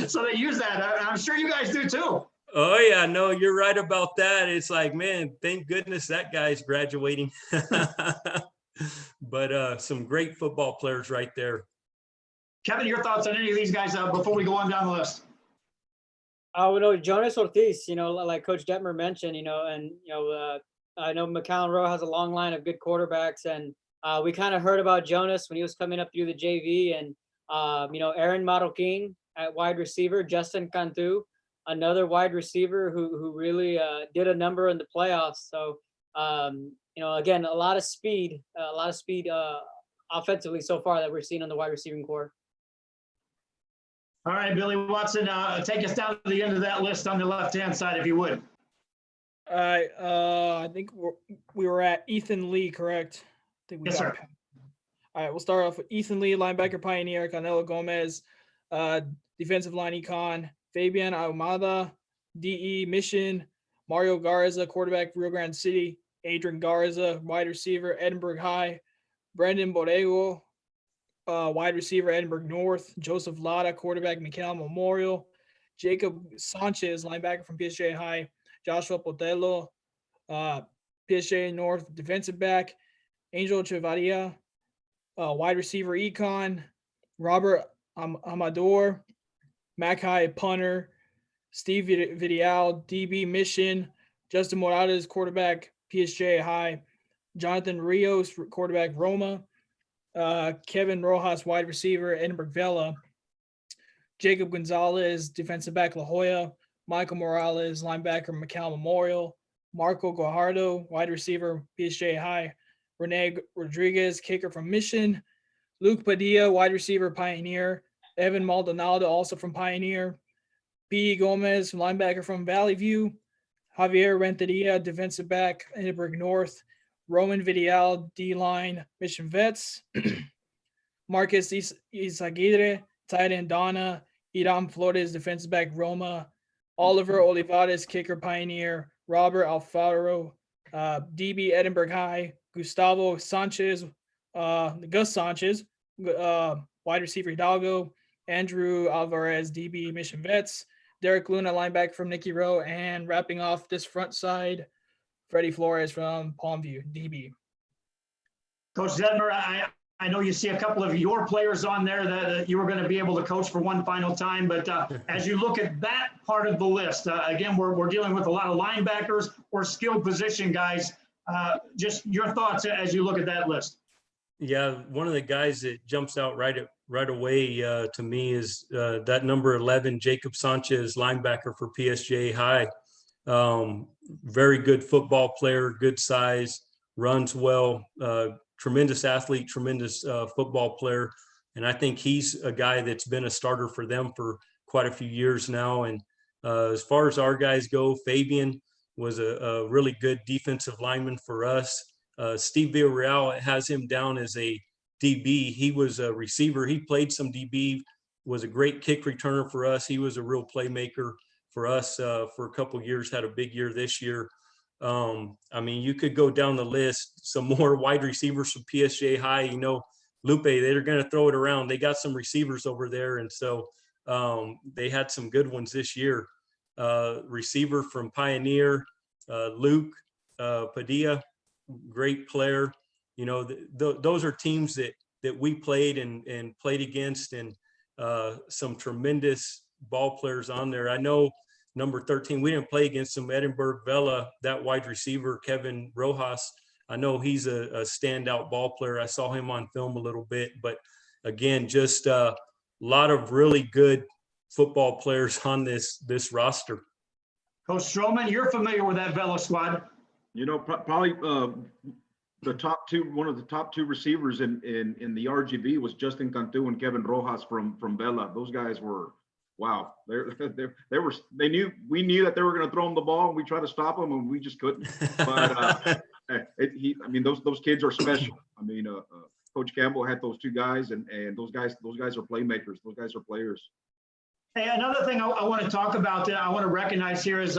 So they use that. I'm sure you guys do too. Oh, yeah, no, you're right about that. It's like, man, thank goodness that guy's graduating. But some great football players right there. Kevin, your thoughts on any of these guys before we go on down the list? Jonas Ortiz, like Coach Detmer mentioned, I know McAllen Rowe has a long line of good quarterbacks, and we kind of heard about Jonas when he was coming up through the JV, and Aaron Marroquin at wide receiver, Justin Cantu, another wide receiver who really did a number in the playoffs. So again, a lot of speed offensively so far that we're seeing on the wide receiving core. All right, Billy Watson, take us down to the end of that list on the left-hand side, if you would. All right. I think we were at Ethan Lee, correct? I think we Yes, got sir. All right, we'll start off with Ethan Lee, linebacker Pioneer, Canelo Gomez, defensive line econ, Fabian Ahumada, DE Mission, Mario Garza, quarterback Rio Grande City, Adrian Garza, wide receiver Edinburgh High, Brendan Borrego, wide receiver Edinburgh North, Joseph Lada, quarterback McAllen Memorial, Jacob Sanchez, linebacker from PSG High, Joshua Potello, PSG North, defensive back, Angel Chavarria, wide receiver econ, Robert Amador, Mac High punter, Steve Vidial, DB Mission, Justin Morales, quarterback PSG High, Jonathan Rios, quarterback Roma, Kevin Rojas, wide receiver Edinburgh Vela, Jacob Gonzalez, defensive back La Jolla, Michael Morales, linebacker McAllen Memorial, Marco Guajardo, wide receiver PSG High, Rene Rodriguez, kicker from Mission, Luke Padilla, wide receiver Pioneer, Evan Maldonado, also from Pioneer, P. Gomez, linebacker from Valley View, Javier Renteria, defensive back Edinburgh North, Roman Vidial, D-line, Mission Vets, Marcus Isaguirre, tight end Donna, Iram Flores, defensive back Roma, Oliver Olivares, kicker Pioneer, Robert Alfaro, DB Edinburgh High, Gustavo Sanchez, Gus Sanchez, wide receiver Hidalgo, Andrew Alvarez, DB Mission Vets, Derek Luna, linebacker from Nicky Rowe, and wrapping off this front side, Freddie Flores from Palmview, DB. Coach Detmer, I know you see a couple of your players on there that you were going to be able to coach for one final time, but as you look at that part of the list, again, we're dealing with a lot of linebackers or skilled position guys. Just your thoughts as you look at that list. Yeah, one of the guys that jumps out right away to me is that number 11, Jacob Sanchez, linebacker for PSG High. Very good football player, good size, runs well, tremendous athlete, tremendous football player. And I think he's a guy that's been a starter for them for quite a few years now. And as far as our guys go, Fabian was a really good defensive lineman for us. Steve Villarreal has him down as a DB. He was a receiver. He played some DB, was a great kick returner for us. He was a real playmaker for us for a couple of years, had a big year this year. I mean, you could go down the list, some more wide receivers from PSG High. You know, Lupe, they're going to throw it around. They got some receivers over there, and so they had some good ones this year. Receiver from Pioneer, Luke Padilla, great player. You know, those are teams that that we played and played against, and some tremendous ball players on there. I know number 13, we didn't play against him, Edinburgh Vela, that wide receiver, Kevin Rojas. I know he's a standout ball player. I saw him on film a little bit, but again, just a lot of really good football players on this roster. Coach Stroman, you're familiar with that Vela squad. You know, probably the top two, one of the top two receivers in the RGV was Justin Cantu and Kevin Rojas from Vela. Those guys were, wow. We knew that they were going to throw them the ball, and we tried to stop them, and we just couldn't. But those kids are special. I mean, Coach Campbell had those two guys, and those guys are playmakers. Those guys are players. Hey, another thing I want to talk about that I want to recognize here is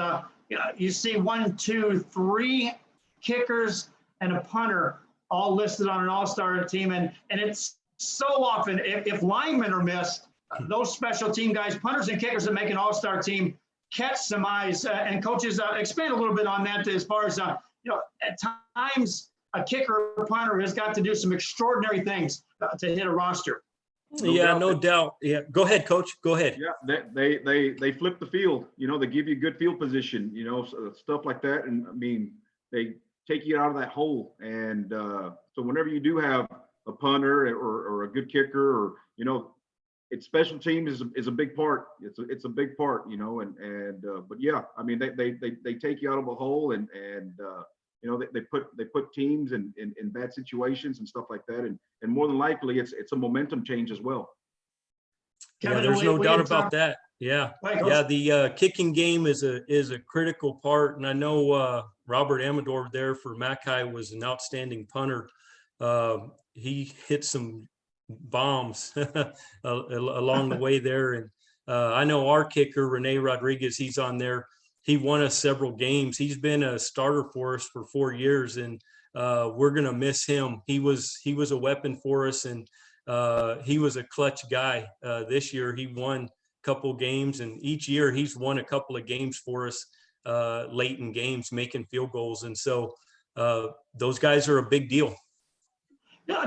you see 1, 2, 3 kickers and a punter all listed on an all-star team, and it's so often if linemen are missed, those special team guys, punters and kickers that make an all-star team, catch some eyes. And coaches, expand a little bit on that as far as at times a kicker or punter has got to do some extraordinary things to hit a roster. No doubt. Yeah, go ahead, Coach. Go ahead. Yeah, they flip the field. You know, they give you good field position. You know, stuff like that. And I mean, they take you out of that hole. And so whenever you do have a punter or a good kicker, or it's special teams is a big part. It's a big part. But yeah, I mean, they take you out of a hole, and they put teams in bad situations and stuff like that, and more than likely it's a momentum change as well. Yeah, there's no doubt about that. Yeah, the kicking game is a critical part, and I know Robert Amador there for Mackay was an outstanding punter. He hit some bombs along the way there, and I know our kicker Rene Rodriguez, he's on there. He won us several games. He's been a starter for us for 4 years, and we're gonna miss him. He was a weapon for us, and he was a clutch guy. This year he won a couple games, and each year he's won a couple of games for us late in games, making field goals, and so those guys are a big deal.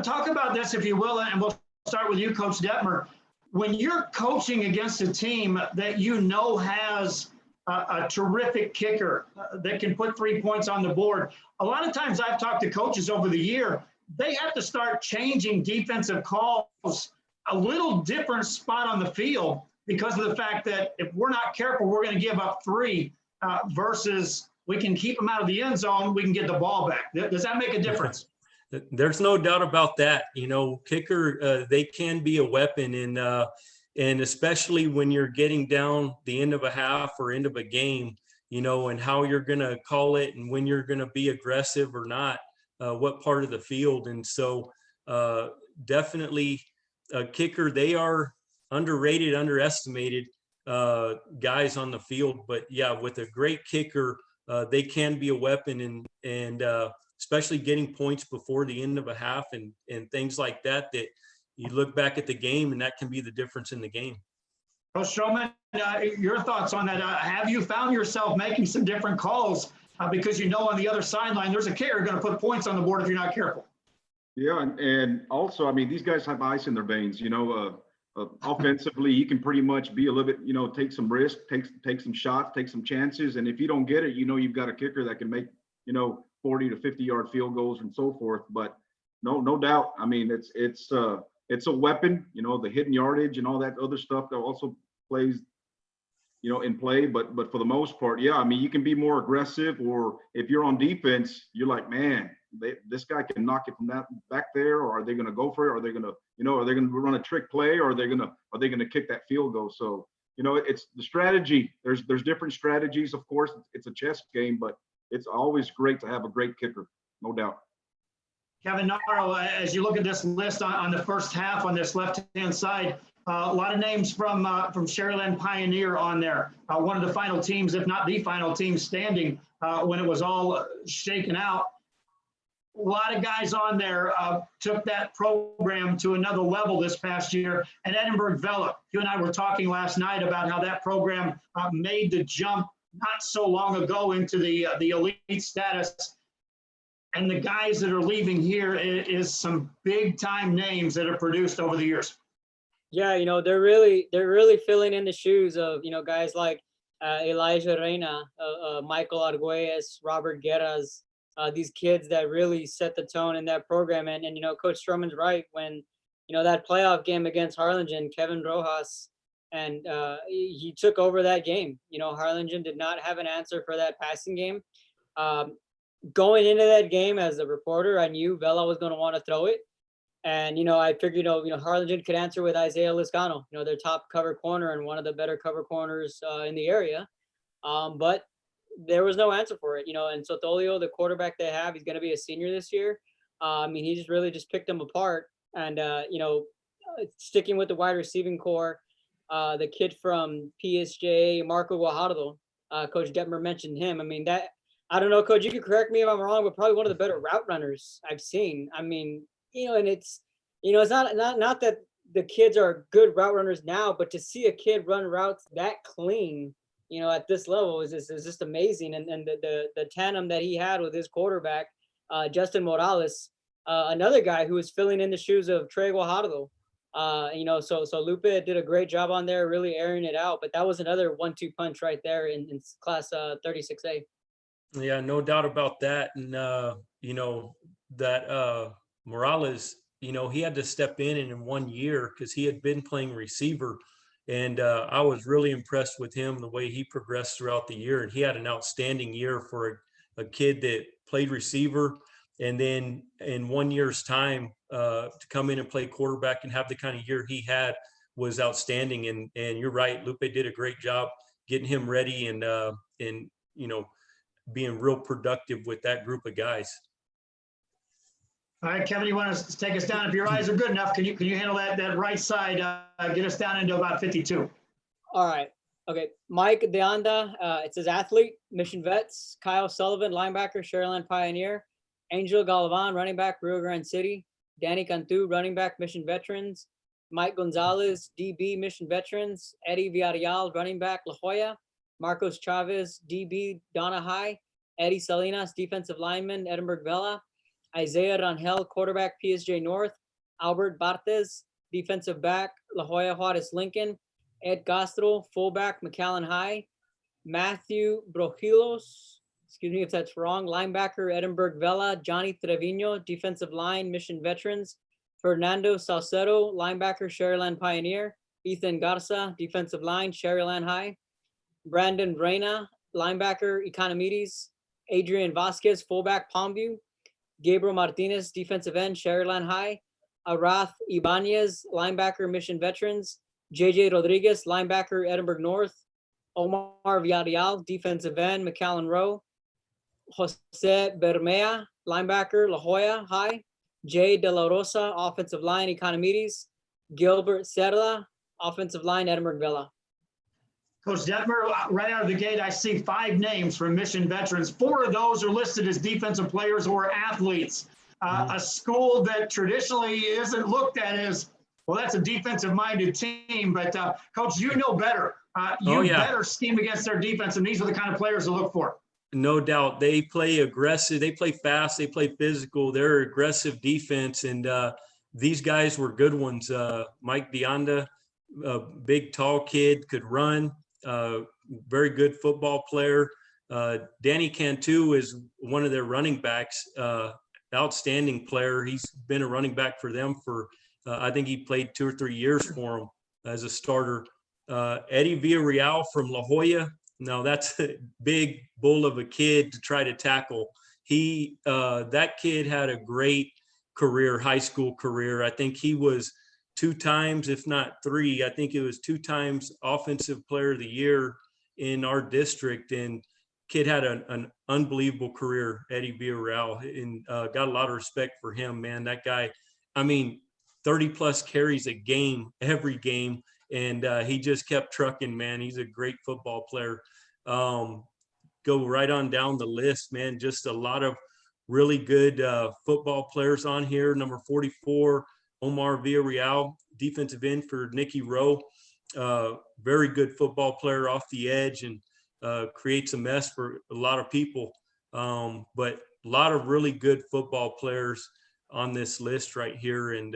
Talk about this, if you will, and we'll start with you, Coach Detmer. When you're coaching against a team that has a terrific kicker that can put 3 points on the board, a lot of times I've talked to coaches over the year, they have to start changing defensive calls a little different spot on the field because of the fact that if we're not careful, we're going to give up 3 versus we can keep them out of the end zone, we can get the ball back. Does that make a difference? There's no doubt about that. Kicker, they can be a weapon, and especially when you're getting down the end of a half or end of a game, and how you're going to call it and when you're going to be aggressive or not, what part of the field. And so definitely a kicker, they are underrated, underestimated guys on the field. But yeah, with a great kicker, they can be a weapon, and especially getting points before the end of a half and things like that you look back at the game, and that can be the difference in the game. Coach Stroman, your thoughts on that? Have you found yourself making some different calls because on the other sideline there's a kicker going to put points on the board if you're not careful? Yeah, and also, I mean, these guys have ice in their veins. Offensively, you can pretty much be a little bit, take some risk, take some shots, take some chances, and if you don't get it, you've got a kicker that can make 40 to 50-yard field goals and so forth. But no doubt, I mean, it's a weapon. The hidden yardage and all that other stuff that also plays in play, but for the most part, yeah, I mean, you can be more aggressive, or if you're on defense, you're like, man, this guy can knock it from that back there, or are they going to go for it? Are they going to, are they going to run a trick play, or are they going to kick that field goal? So, it's the strategy. There's different strategies. Of course, it's a chess game, but it's always great to have a great kicker, no doubt. Kevin Naro, as you look at this list on the first half on this left-hand side, a lot of names from Sharyland Pioneer on there. One of the final teams, if not the final team standing when it was all shaken out. A lot of guys on there took that program to another level this past year. And Edinburgh Vela, you and I were talking last night about how that program made the jump not so long ago into the elite status. and the guys that are leaving here is some big time names that are produced over the years. Yeah, they're really filling in the shoes of, guys like Elijah Reina, Michael Arguelles, Robert Guerras, these kids that really set the tone in that program. And Coach Stroman's right when, that playoff game against Harlingen, Kevin Rojas, and he took over that game. Harlingen did not have an answer for that passing game. Going into that game as a reporter, I knew Vela was going to want to throw it. And, I figured, Harlingen could answer with Isaiah Liscano, their top cover corner and one of the better cover corners in the area. But there was no answer for it, and Sotolio, the quarterback they have, he's going to be a senior this year. He just really just picked them apart. And, sticking with the wide receiving core, the kid from PSJ, Marco Guajardo, Coach Detmer mentioned him. I don't know, Coach, you can correct me if I'm wrong, but probably one of the better route runners I've seen. And it's, it's not that the kids are good route runners now, but to see a kid run routes that clean, at this level is just amazing. And the tandem that he had with his quarterback, Justin Morales, another guy who was filling in the shoes of Trey Guajardo. So Lupe did a great job on there, really airing it out. But that was another 1-2 punch right there in class 36A. Yeah, no doubt about that. And, that Morales, he had to step in 1 year because he had been playing receiver. And I was really impressed with him, the way he progressed throughout the year. And he had an outstanding year for a kid that played receiver. And then in 1 year's time to come in and play quarterback and have the kind of year he had was outstanding. And you're right, Lupe did a great job getting him ready and being real productive with that group of guys. All right, Kevin, you want to take us down? If your eyes are good enough, can you handle that right side? Get us down into about 52. All right. Okay. Mike Deanda, it says athlete, Mission Vets. Kyle Sullivan, linebacker, Sharyland Pioneer. Angel Galvan, running back, Rio Grande City. Danny Cantu, running back, Mission Veterans. Mike Gonzalez, DB, Mission Veterans. Eddie Villarreal, running back, La Jolla. Marcos Chavez, DB, Donna High. Eddie Salinas, defensive lineman, Edinburgh Vela. Isaiah Rangel, quarterback, PSJ North. Albert Bartes, defensive back, La Jolla Juarez Lincoln. Ed Castro, fullback, McAllen High. Matthew Brojilos, excuse me if that's wrong, linebacker, Edinburgh Vela. Johnny Trevino, defensive line, Mission Veterans. Fernando Salcedo, linebacker, Sharyland Pioneer. Ethan Garza, defensive line, Sharyland High. Brandon Reina, linebacker, Economides. Adrian Vasquez, fullback, Palmview. Gabriel Martinez, defensive end, Sharyland High. Arath Ibanez, linebacker, Mission Veterans. JJ Rodriguez, linebacker, Edinburgh North. Omar Villarreal, defensive end, McAllen Rowe. Jose Bermea, linebacker, La Jolla High. Jay De La Rosa, offensive line, Economides. Gilbert Cerda, offensive line, Edinburgh Vela. Coach Detmer, right out of the gate, I see 5 names from Mission Veterans. 4 of those are listed as defensive players or athletes. A school that traditionally isn't looked at as, well, that's a defensive-minded team. But, Coach, you know better. Better scheme against their defense, and these are the kind of players to look for. No doubt. They play aggressive. They play fast. They play physical. They're aggressive defense, and these guys were good ones. Mike Deanda, a big, tall kid, could run. Very good football player. Danny Cantu is one of their running backs, outstanding player. He's been a running back for them for, I think he played 2 or 3 years for them as a starter. Eddie Villarreal from La Jolla. Now that's a big bull of a kid to try to tackle. That kid had a great career, high school career. I think he was 2 times, if not 3, I think it was 2 times offensive player of the year in our district. And kid had an unbelievable career, Eddie Villarreal, and got a lot of respect for him, man. That guy, 30 plus carries a game, every game. And he just kept trucking, man. He's a great football player. Go right on down the list, man. Just a lot of really good football players on here. Number 44, Omar Villarreal, defensive end for Nicky Rowe. Very good football player off the edge and creates a mess for a lot of people. But lot of really good football players on this list right here. And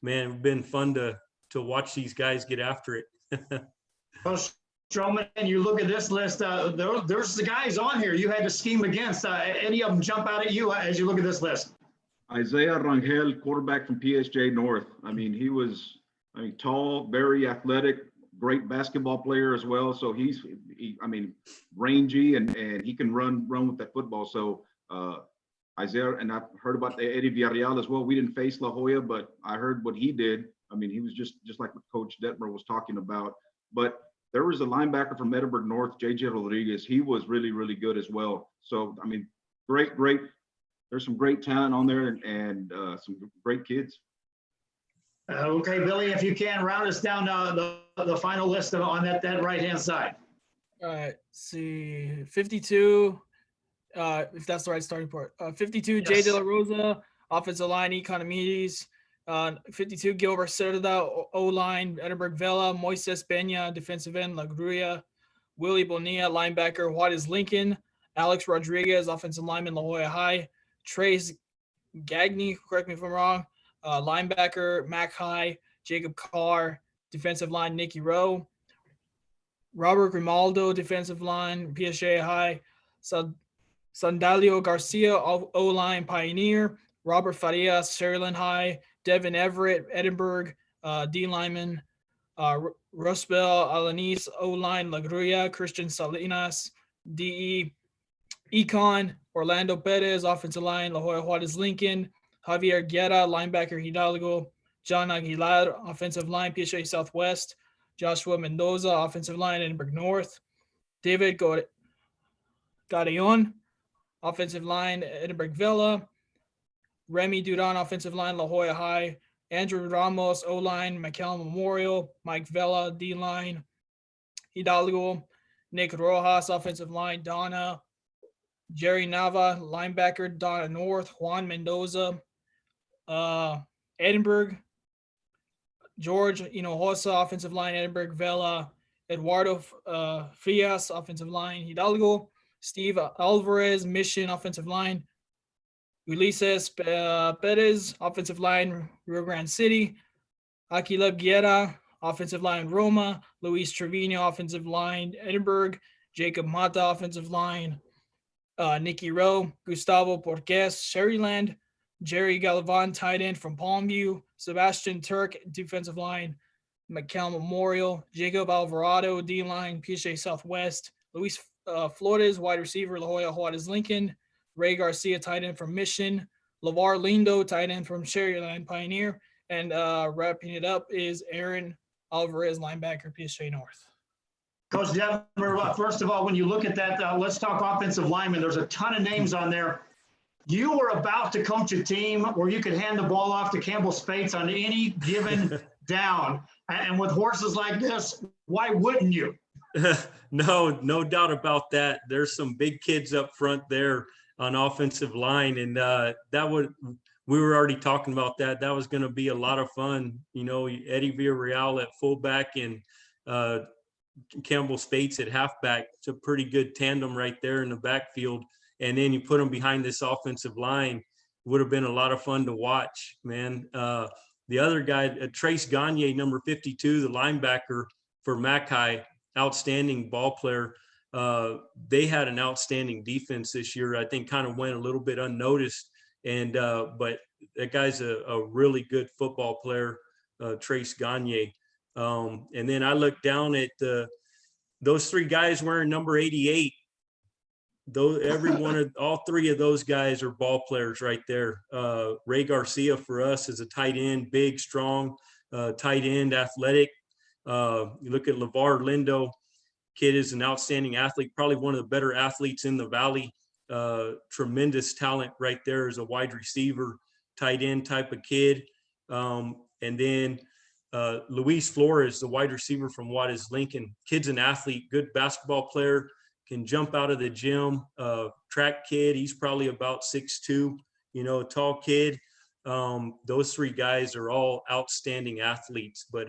man, it's been fun to watch these guys get after it. Well, Stroman, you look at this list, there's the guys on here you had to scheme against. Any of them jump out at you as you look at this list? Isaiah Rangel, quarterback from PSJ North. I mean, he was, tall, very athletic, great basketball player as well. So he's rangy and he can run with that football. So Isaiah, and I've heard about Eddie Villarreal as well. We didn't face La Jolla, but I heard what he did. I mean, he was just like what Coach Detmer was talking about. But there was a linebacker from Edinburgh North, JJ Rodriguez. He was really, really good as well. So, I mean, great. There's some great talent on there and some great kids. Okay, Billy, if you can round us down the final list on that right-hand side. All right, see, 52, if that's the right starting point. 52, Yes. Jay De La Rosa, offensive line, Economides. 52, Gilbert Cerda, O-line, Edinburgh Vela, Moises Peña, defensive end, La Gruya, Willie Bonilla, linebacker, Juarez Lincoln, Alex Rodriguez, offensive lineman, La Jolla High, Trace Gagny, correct me if I'm wrong, linebacker, Mac High, Jacob Carr, defensive line, Nicky Rowe, Robert Grimaldo, defensive line, PSJ High, Sandalio Garcia, O-line, Pioneer, Robert Farias, Sherland High, Devin Everett, Edinburgh, D lineman, Rospel Alanis, O-line, La Gruya, Christian Salinas, DE, Econ, Orlando Perez, offensive line, La Jolla Juarez Lincoln, Javier Guerra, linebacker, Hidalgo, John Aguilar, offensive line, PSA Southwest, Joshua Mendoza, offensive line, Edinburgh North, David Garillon, offensive line, Edinburgh Vela, Remy Duran, offensive line, La Jolla High, Andrew Ramos, O-line, McCallum Memorial, Mike Vela, D-line, Hidalgo, Nick Rojas, offensive line, Donna, Jerry Nava, linebacker, Donna North, Juan Mendoza, Edinburgh, George Hinojosa, offensive line, Edinburgh Vela, Eduardo Frias, offensive line, Hidalgo, Steve Alvarez, Mission, offensive line, Ulises Perez, offensive line, Rio Grande City, Aquila Guerra, offensive line, Roma, Luis Trevino, offensive line, Edinburgh, Jacob Mata, offensive line, Nicky Rowe, Gustavo Porquez, Sherryland, Jerry Galvan, tight end from Palmview, Sebastian Turk, defensive line, McCall Memorial, Jacob Alvarado, D-line, PSA Southwest, Luis Flores, wide receiver, La Jolla Juarez Lincoln, Ray Garcia, tight end from Mission, LeVar Lindo, tight end from Sherryland Pioneer, and wrapping it up is Aaron Alvarez, linebacker, PSA North. Coach Detmer, first of all, when you look at that, let's talk offensive linemen. There's a ton of names on there. You were about to coach a team where you could hand the ball off to Campbell Speights on any given down. And with horses like this, why wouldn't you? No doubt about that. There's some big kids up front there on offensive line. And we were already talking about that. That was going to be a lot of fun. Eddie Villarreal at fullback and Campbell Speights at halfback. It's a pretty good tandem right there in the backfield. And then you put them behind this offensive line. Would have been a lot of fun to watch, man. The other guy, Trace Gagne, number 52, the linebacker for Mackay, outstanding ball player. They had an outstanding defense this year. I think kind of went a little bit unnoticed. And but that guy's a really good football player, Trace Gagne. And then I looked down at those three guys wearing number 88. All three of those guys are ball players right there. Ray Garcia for us is a tight end, big, strong, tight end, athletic. You look at LeVar Lindo, kid is an outstanding athlete, probably one of the better athletes in the Valley. Tremendous talent right there as a wide receiver, tight end type of kid. And then Luis Flores, the wide receiver from Juarez Lincoln, kid's an athlete, good basketball player, can jump out of the gym, track kid. He's probably about 6'2", a tall kid. Those three guys are all outstanding athletes. But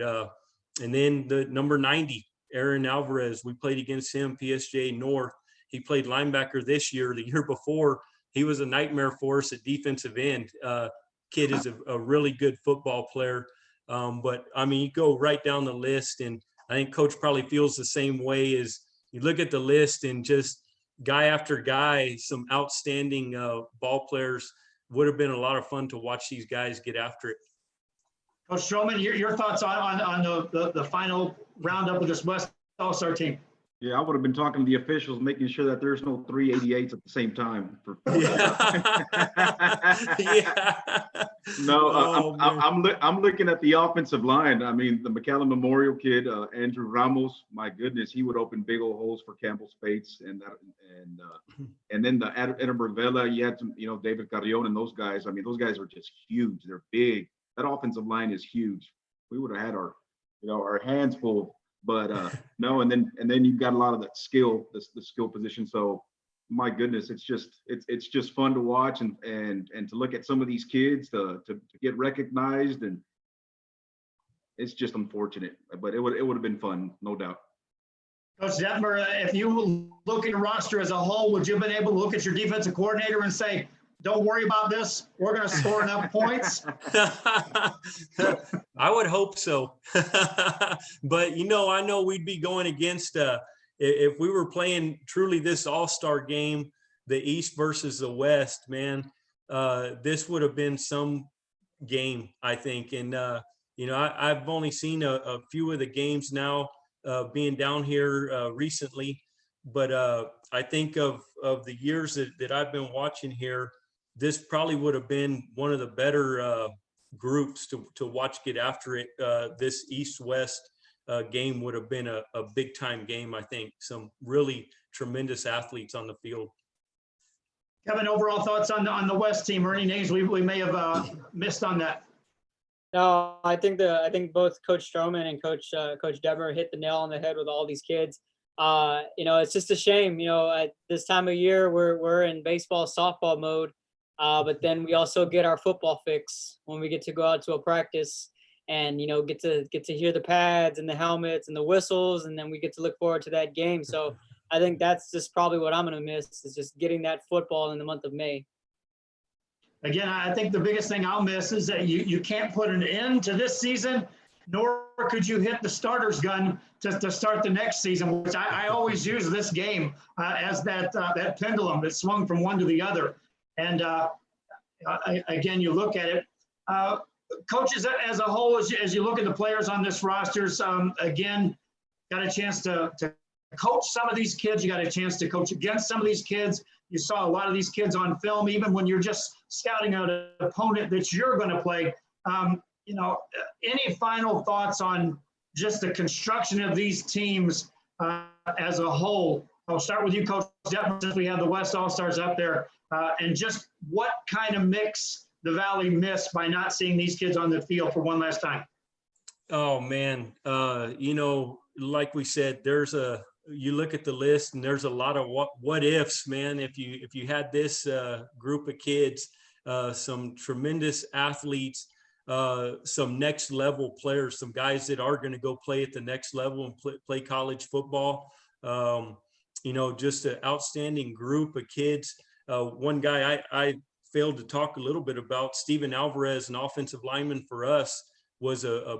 and then the number 90, Aaron Alvarez, we played against him, PSJ North. He played linebacker this year. The year before, he was a nightmare for us at defensive end. Kid is a really good football player. But I mean, you go right down the list, and I think Coach probably feels the same way. As you look at the list and just guy after guy, some outstanding ball players. Would have been a lot of fun to watch these guys get after it. Coach Stroman, your thoughts on the final roundup of this West All-Star team? Yeah, I would have been talking to the officials, making sure that there's no 388s at the same time. Yeah. No, I'm looking at the offensive line. I mean, the McCallum Memorial kid, Andrew Ramos. My goodness, he would open big old holes for Campbell Speights, and then the Edinburgh Vela. You had some, David Carrion and those guys. I mean, those guys are just huge. They're big. That offensive line is huge. We would have had our hands full. But no, and then you've got a lot of that skill, the skill position. So my goodness, it's just fun to watch and to look at some of these kids to get recognized, and it's just unfortunate, but it would have been fun, no doubt. Coach Detmer, if you look at your roster as a whole, would you have been able to look at your defensive coordinator and say, don't worry about this, we're going to score enough points? I would hope so. But, I know we'd be going against, if we were playing truly this all-star game, the East versus the West, man, this would have been some game, I think. And, I've only seen a few of the games now being down here recently. But I think of the years that I've been watching here, this probably would have been one of the better groups to watch get after it. This East-West game would have been a big-time game, I think. Some really tremendous athletes on the field. Kevin, overall thoughts on the West team, or any names we may have missed on that? No, I think both Coach Stroman and Coach Detmer hit the nail on the head with all these kids. It's just a shame. At this time of year, we're in baseball, softball mode. But then we also get our football fix when we get to go out to a practice and, get to hear the pads and the helmets and the whistles, and then we get to look forward to that game. So I think that's just probably what I'm going to miss, is just getting that football in the month of May. Again, I think the biggest thing I'll miss is that you can't put an end to this season, nor could you hit the starter's gun to start the next season, which I always use this game as that pendulum that swung from one to the other. And again, you look at it, coaches as a whole, as you look at the players on this rosters, again, got a chance to coach some of these kids. You got a chance to coach against some of these kids. You saw a lot of these kids on film, even when you're just scouting out an opponent that you're going to play. Any final thoughts on just the construction of these teams as a whole? I'll start with you, Coach Detmer, since we have the West All-Stars up there. And just what kind of mix the Valley missed by not seeing these kids on the field for one last time? Oh, man. Like we said, you look at the list and there's a lot of what ifs, man. If you had this group of kids, some tremendous athletes, some next level players, some guys that are going to go play at the next level and play college football, just an outstanding group of kids. One guy I failed to talk a little bit about, Steven Alvarez, an offensive lineman for us, was a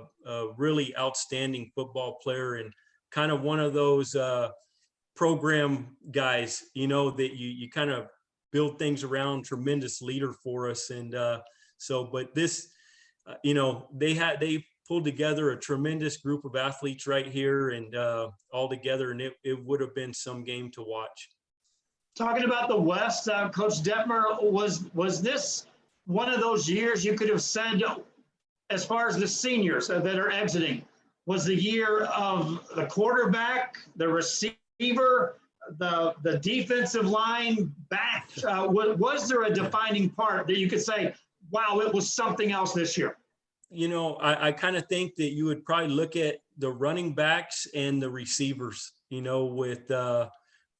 really outstanding football player and kind of one of those program guys, that you kind of build things around, tremendous leader for us. And but this, they pulled together a tremendous group of athletes right here and all together, and it would have been some game to watch. Talking about the West, Coach Detmer, was this one of those years you could have said, as far as the seniors that are exiting, was the year of the quarterback, the receiver, the defensive line back? Was there a defining part that you could say, wow, it was something else this year? I kind of think that you would probably look at the running backs and the receivers,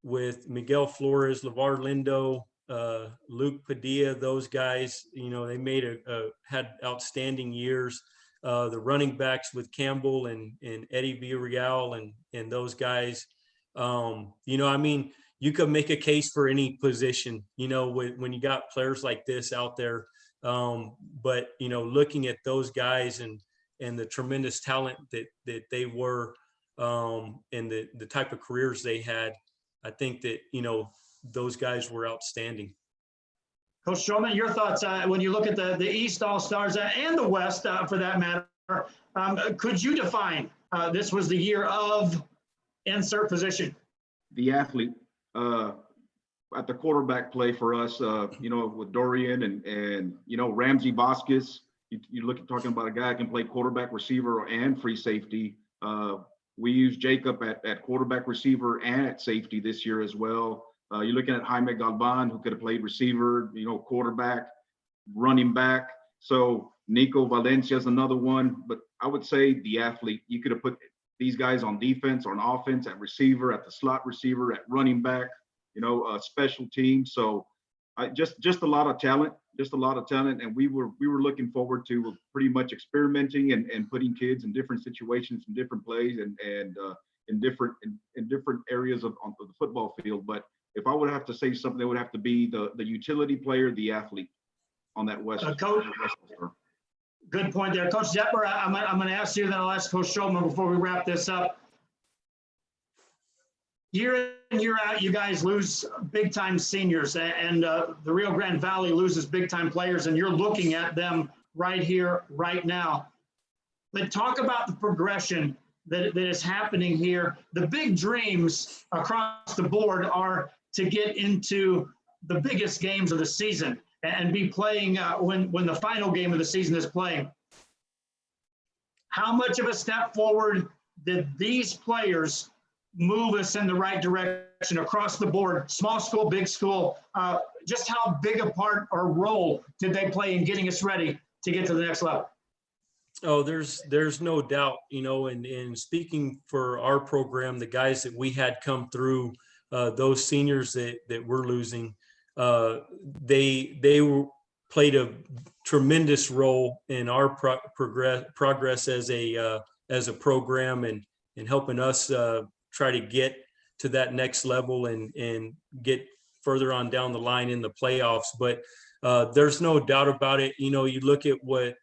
with Miguel Flores, LeVar Lindo, Luke Padilla, those guys, they had outstanding years. The running backs with Campbell and Eddie Villarreal and those guys, you could make a case for any position, you know, when you got players like this out there. But, you know, looking at those guys and the tremendous talent that they were, and the type of careers they had, I think that, you know, those guys were outstanding. Coach Stroman, your thoughts when you look at the East All-Stars and the West, for that matter, could you define this was the year of insert position? The athlete at the quarterback play for us, you know, with Dorian and you know, Ramsey Vasquez. You look at talking about a guy that can play quarterback, receiver, and free safety. We used Jacob at quarterback, receiver, and at safety this year as well. You're looking at Jaime Galvan, who could have played receiver, you know, quarterback, running back. So Nico Valencia is another one. But I would say the athlete, you could have put these guys on defense, on offense, at receiver, at the slot receiver, at running back, you know, special teams. So just a lot of talent, and we were looking forward to pretty much experimenting and putting kids in different situations, in different plays, and in different areas of the football field. But if I would have to say something, it would have to be the utility player, the athlete on that West. Coach, good point there. Coach Detmer, I'm going to ask you, then I'll ask Coach Stroman before we wrap this up. Year in, year out, you guys lose big-time seniors, and the Rio Grande Valley loses big-time players, and you're looking at them right here, right now. But talk about the progression that is happening here. The big dreams across the board are to get into the biggest games of the season and be playing when the final game of the season is playing. How much of a step forward did these players move us in the right direction across the board, small school, big school? Just how big a part or role did they play in getting us ready to get to the next level? Oh, there's no doubt, you know, and speaking for our program, the guys that we had come through, those seniors that we're losing, they played a tremendous role in our progress as a program, and helping us try to get to that next level and get further on down the line in the playoffs. But there's no doubt about it. You know, you look at what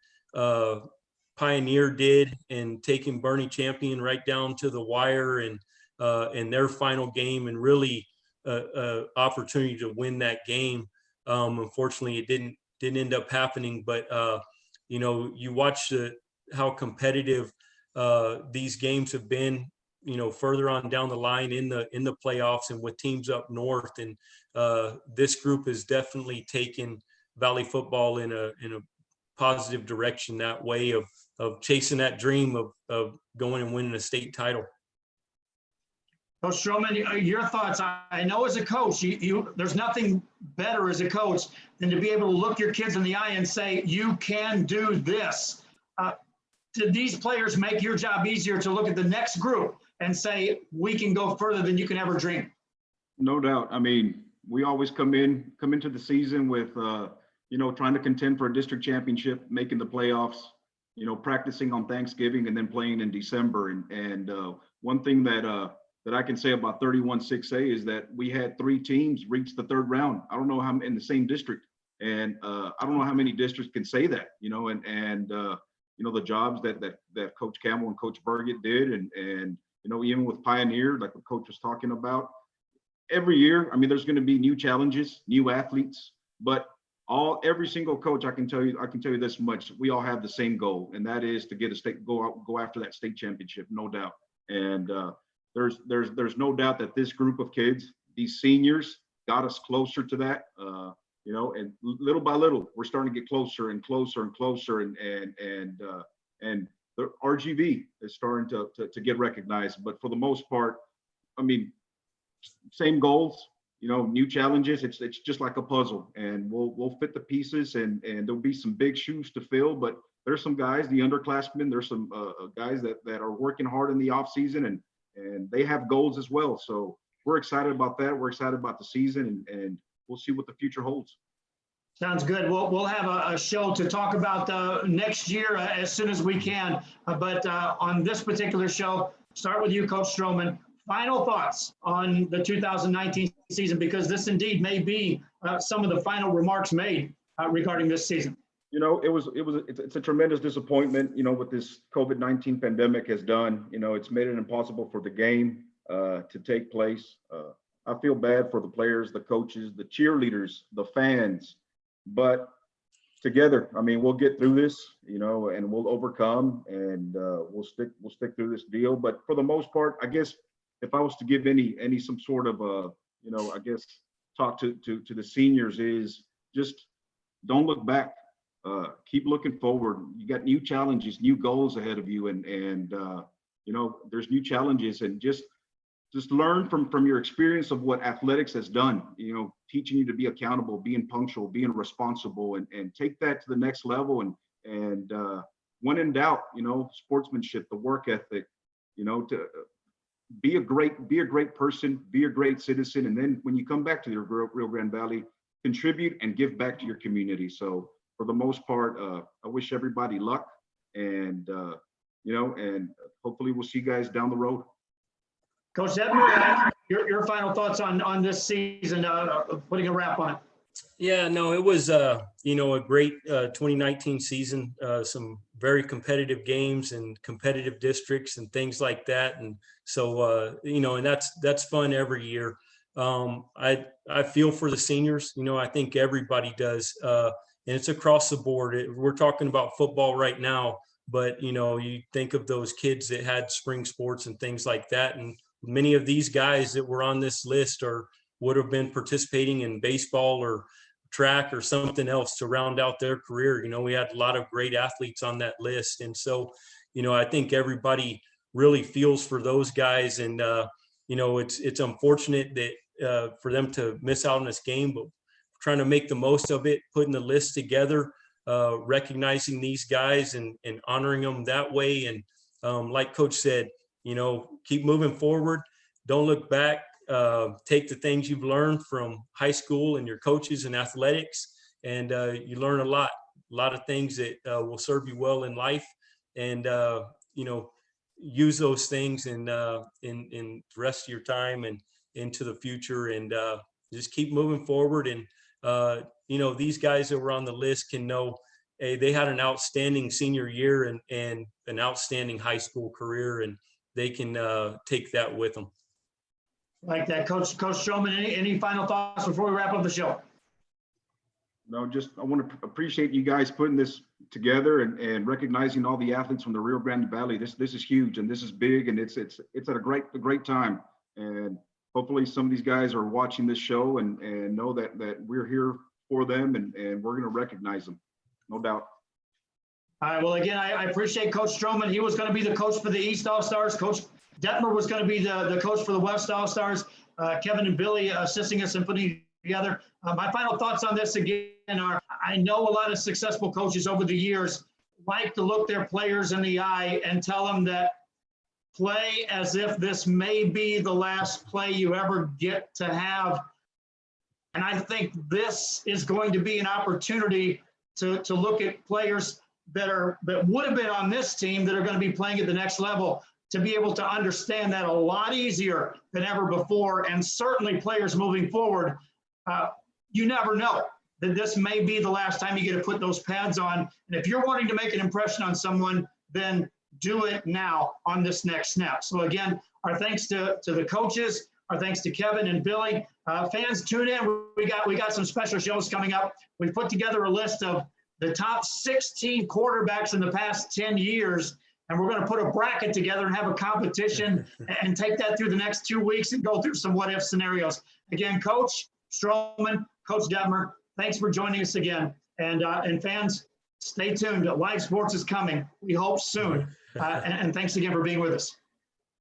Pioneer did in taking Bernie Champion right down to the wire and their final game, and really opportunity to win that game. Unfortunately, it didn't end up happening, but you know, you watch how competitive these games have been, you know, further on down the line in the playoffs and with teams up north. And this group has definitely taken Valley football in a positive direction, that way of chasing that dream of going and winning a state title. Coach Stroman, your thoughts? I know as a coach, there's nothing better as a coach than to be able to look your kids in the eye and say, you can do this. Did these players make your job easier to look at the next group and say, we can go further than you can ever dream? No doubt. I mean, we always come into the season with, you know, trying to contend for a district championship, making the playoffs, you know, practicing on Thanksgiving and then playing in December. And one thing that I can say about 31-6A is that we had 3 teams reach the 3rd round. I don't know how in the same district, and I don't know how many districts can say that, you know, and you know, the jobs that Coach Campbell and Coach Burgett did, and you know, even with Pioneer, like what Coach was talking about, every year, I mean, there's going to be new challenges, new athletes, but every single coach, I can tell you this much: we all have the same goal, and that is to get a state, go after that state championship, no doubt. And there's no doubt that this group of kids, these seniors, got us closer to that. You know, and little by little, we're starting to get closer and closer and closer, and the RGV is starting to get recognized. But for the most part, I mean, same goals, you know, new challenges. It's just like a puzzle, and we'll fit the pieces, and there'll be some big shoes to fill. But there's some guys, the underclassmen, there's some guys that are working hard in the off season, and they have goals as well. So we're excited about that. We're excited about the season, and we'll see what the future holds. Sounds good. We'll have a show to talk about next year as soon as we can. But on this particular show, start with you, Coach Stroman. Final thoughts on the 2019 season, because this indeed may be some of the final remarks made regarding this season. You know, it's a tremendous disappointment, you know, what this COVID-19 pandemic has done. You know, it's made it impossible for the game to take place. I feel bad for the players, the coaches, the cheerleaders, the fans, but together, I mean, we'll get through this, you know, and we'll overcome, and we'll stick through this deal. But for the most part, I guess if I was to give some sort of you know, I guess talk to the seniors, is just don't look back. Keep looking forward. You got new challenges, new goals ahead of you, and you know, there's new challenges, and just learn from your experience of what athletics has done, you know, teaching you to be accountable, being punctual, being responsible, and take that to the next level. And when in doubt, you know, sportsmanship, the work ethic, you know, to be a great person, be a great citizen. And then when you come back to the Rio Grande Valley, contribute and give back to your community. So for the most part, I wish everybody luck, and you know, and hopefully we'll see you guys down the road. Coach Detmer, your final thoughts on this season, putting a wrap on it. Yeah, no, it was, you know, a great 2019 season, some very competitive games and competitive districts and things like that. And so, you know, and that's fun every year. I feel for the seniors, you know, I think everybody does. And it's across the board. We're talking about football right now, but, you know, you think of those kids that had spring sports and things like that. And many of these guys that were on this list would have been participating in baseball or track or something else to round out their career. You know, we had a lot of great athletes on that list. And so, you know, I think everybody really feels for those guys. And, you know, it's unfortunate that for them to miss out on this game, but trying to make the most of it, putting the list together, recognizing these guys and honoring them that way. And like Coach said, you know, keep moving forward. Don't look back. Take the things you've learned from high school and your coaches and athletics, and you learn a lot of things that will serve you well in life. And you know, use those things in the rest of your time and into the future, and just keep moving forward. And you know, these guys that were on the list can know, hey, they had an outstanding senior year and an outstanding high school career, and they can take that with them. Like that, Coach Stroman, any final thoughts before we wrap up the show? No, just I want to appreciate you guys putting this together and recognizing all the athletes from the Rio Grande Valley. This is huge, and this is big, and it's at a great time. And hopefully some of these guys are watching this show and know that we're here for them, and we're going to recognize them, no doubt. All right. Well, again, I appreciate Coach Stroman. He was going to be the coach for the East All-Stars. Coach Detmer was going to be the coach for the West All-Stars. Kevin and Billy assisting us in putting it together. My final thoughts on this again are, I know a lot of successful coaches over the years like to look their players in the eye and tell them that play as if this may be the last play you ever get to have. And I think this is going to be an opportunity to look at players that would have been on this team that are going to be playing at the next level, to be able to understand that a lot easier than ever before. And certainly players moving forward, you never know that this may be the last time you get to put those pads on. And if you're wanting to make an impression on someone, then do it now on this next snap. So again, our thanks to the coaches, our thanks to Kevin and Billy. Fans, tune in. We got some special shows coming up. We put together a list of the top 16 quarterbacks in the past 10 years. And we're going to put a bracket together and have a competition and take that through the next 2 weeks and go through some what-if scenarios. Again, Coach Stroman, Coach Detmer, thanks for joining us again. And fans, stay tuned. Live sports is coming. We hope soon. And thanks again for being with us.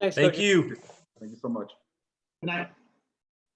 Thanks, Thank Coach. you. Thank you so much. Good night.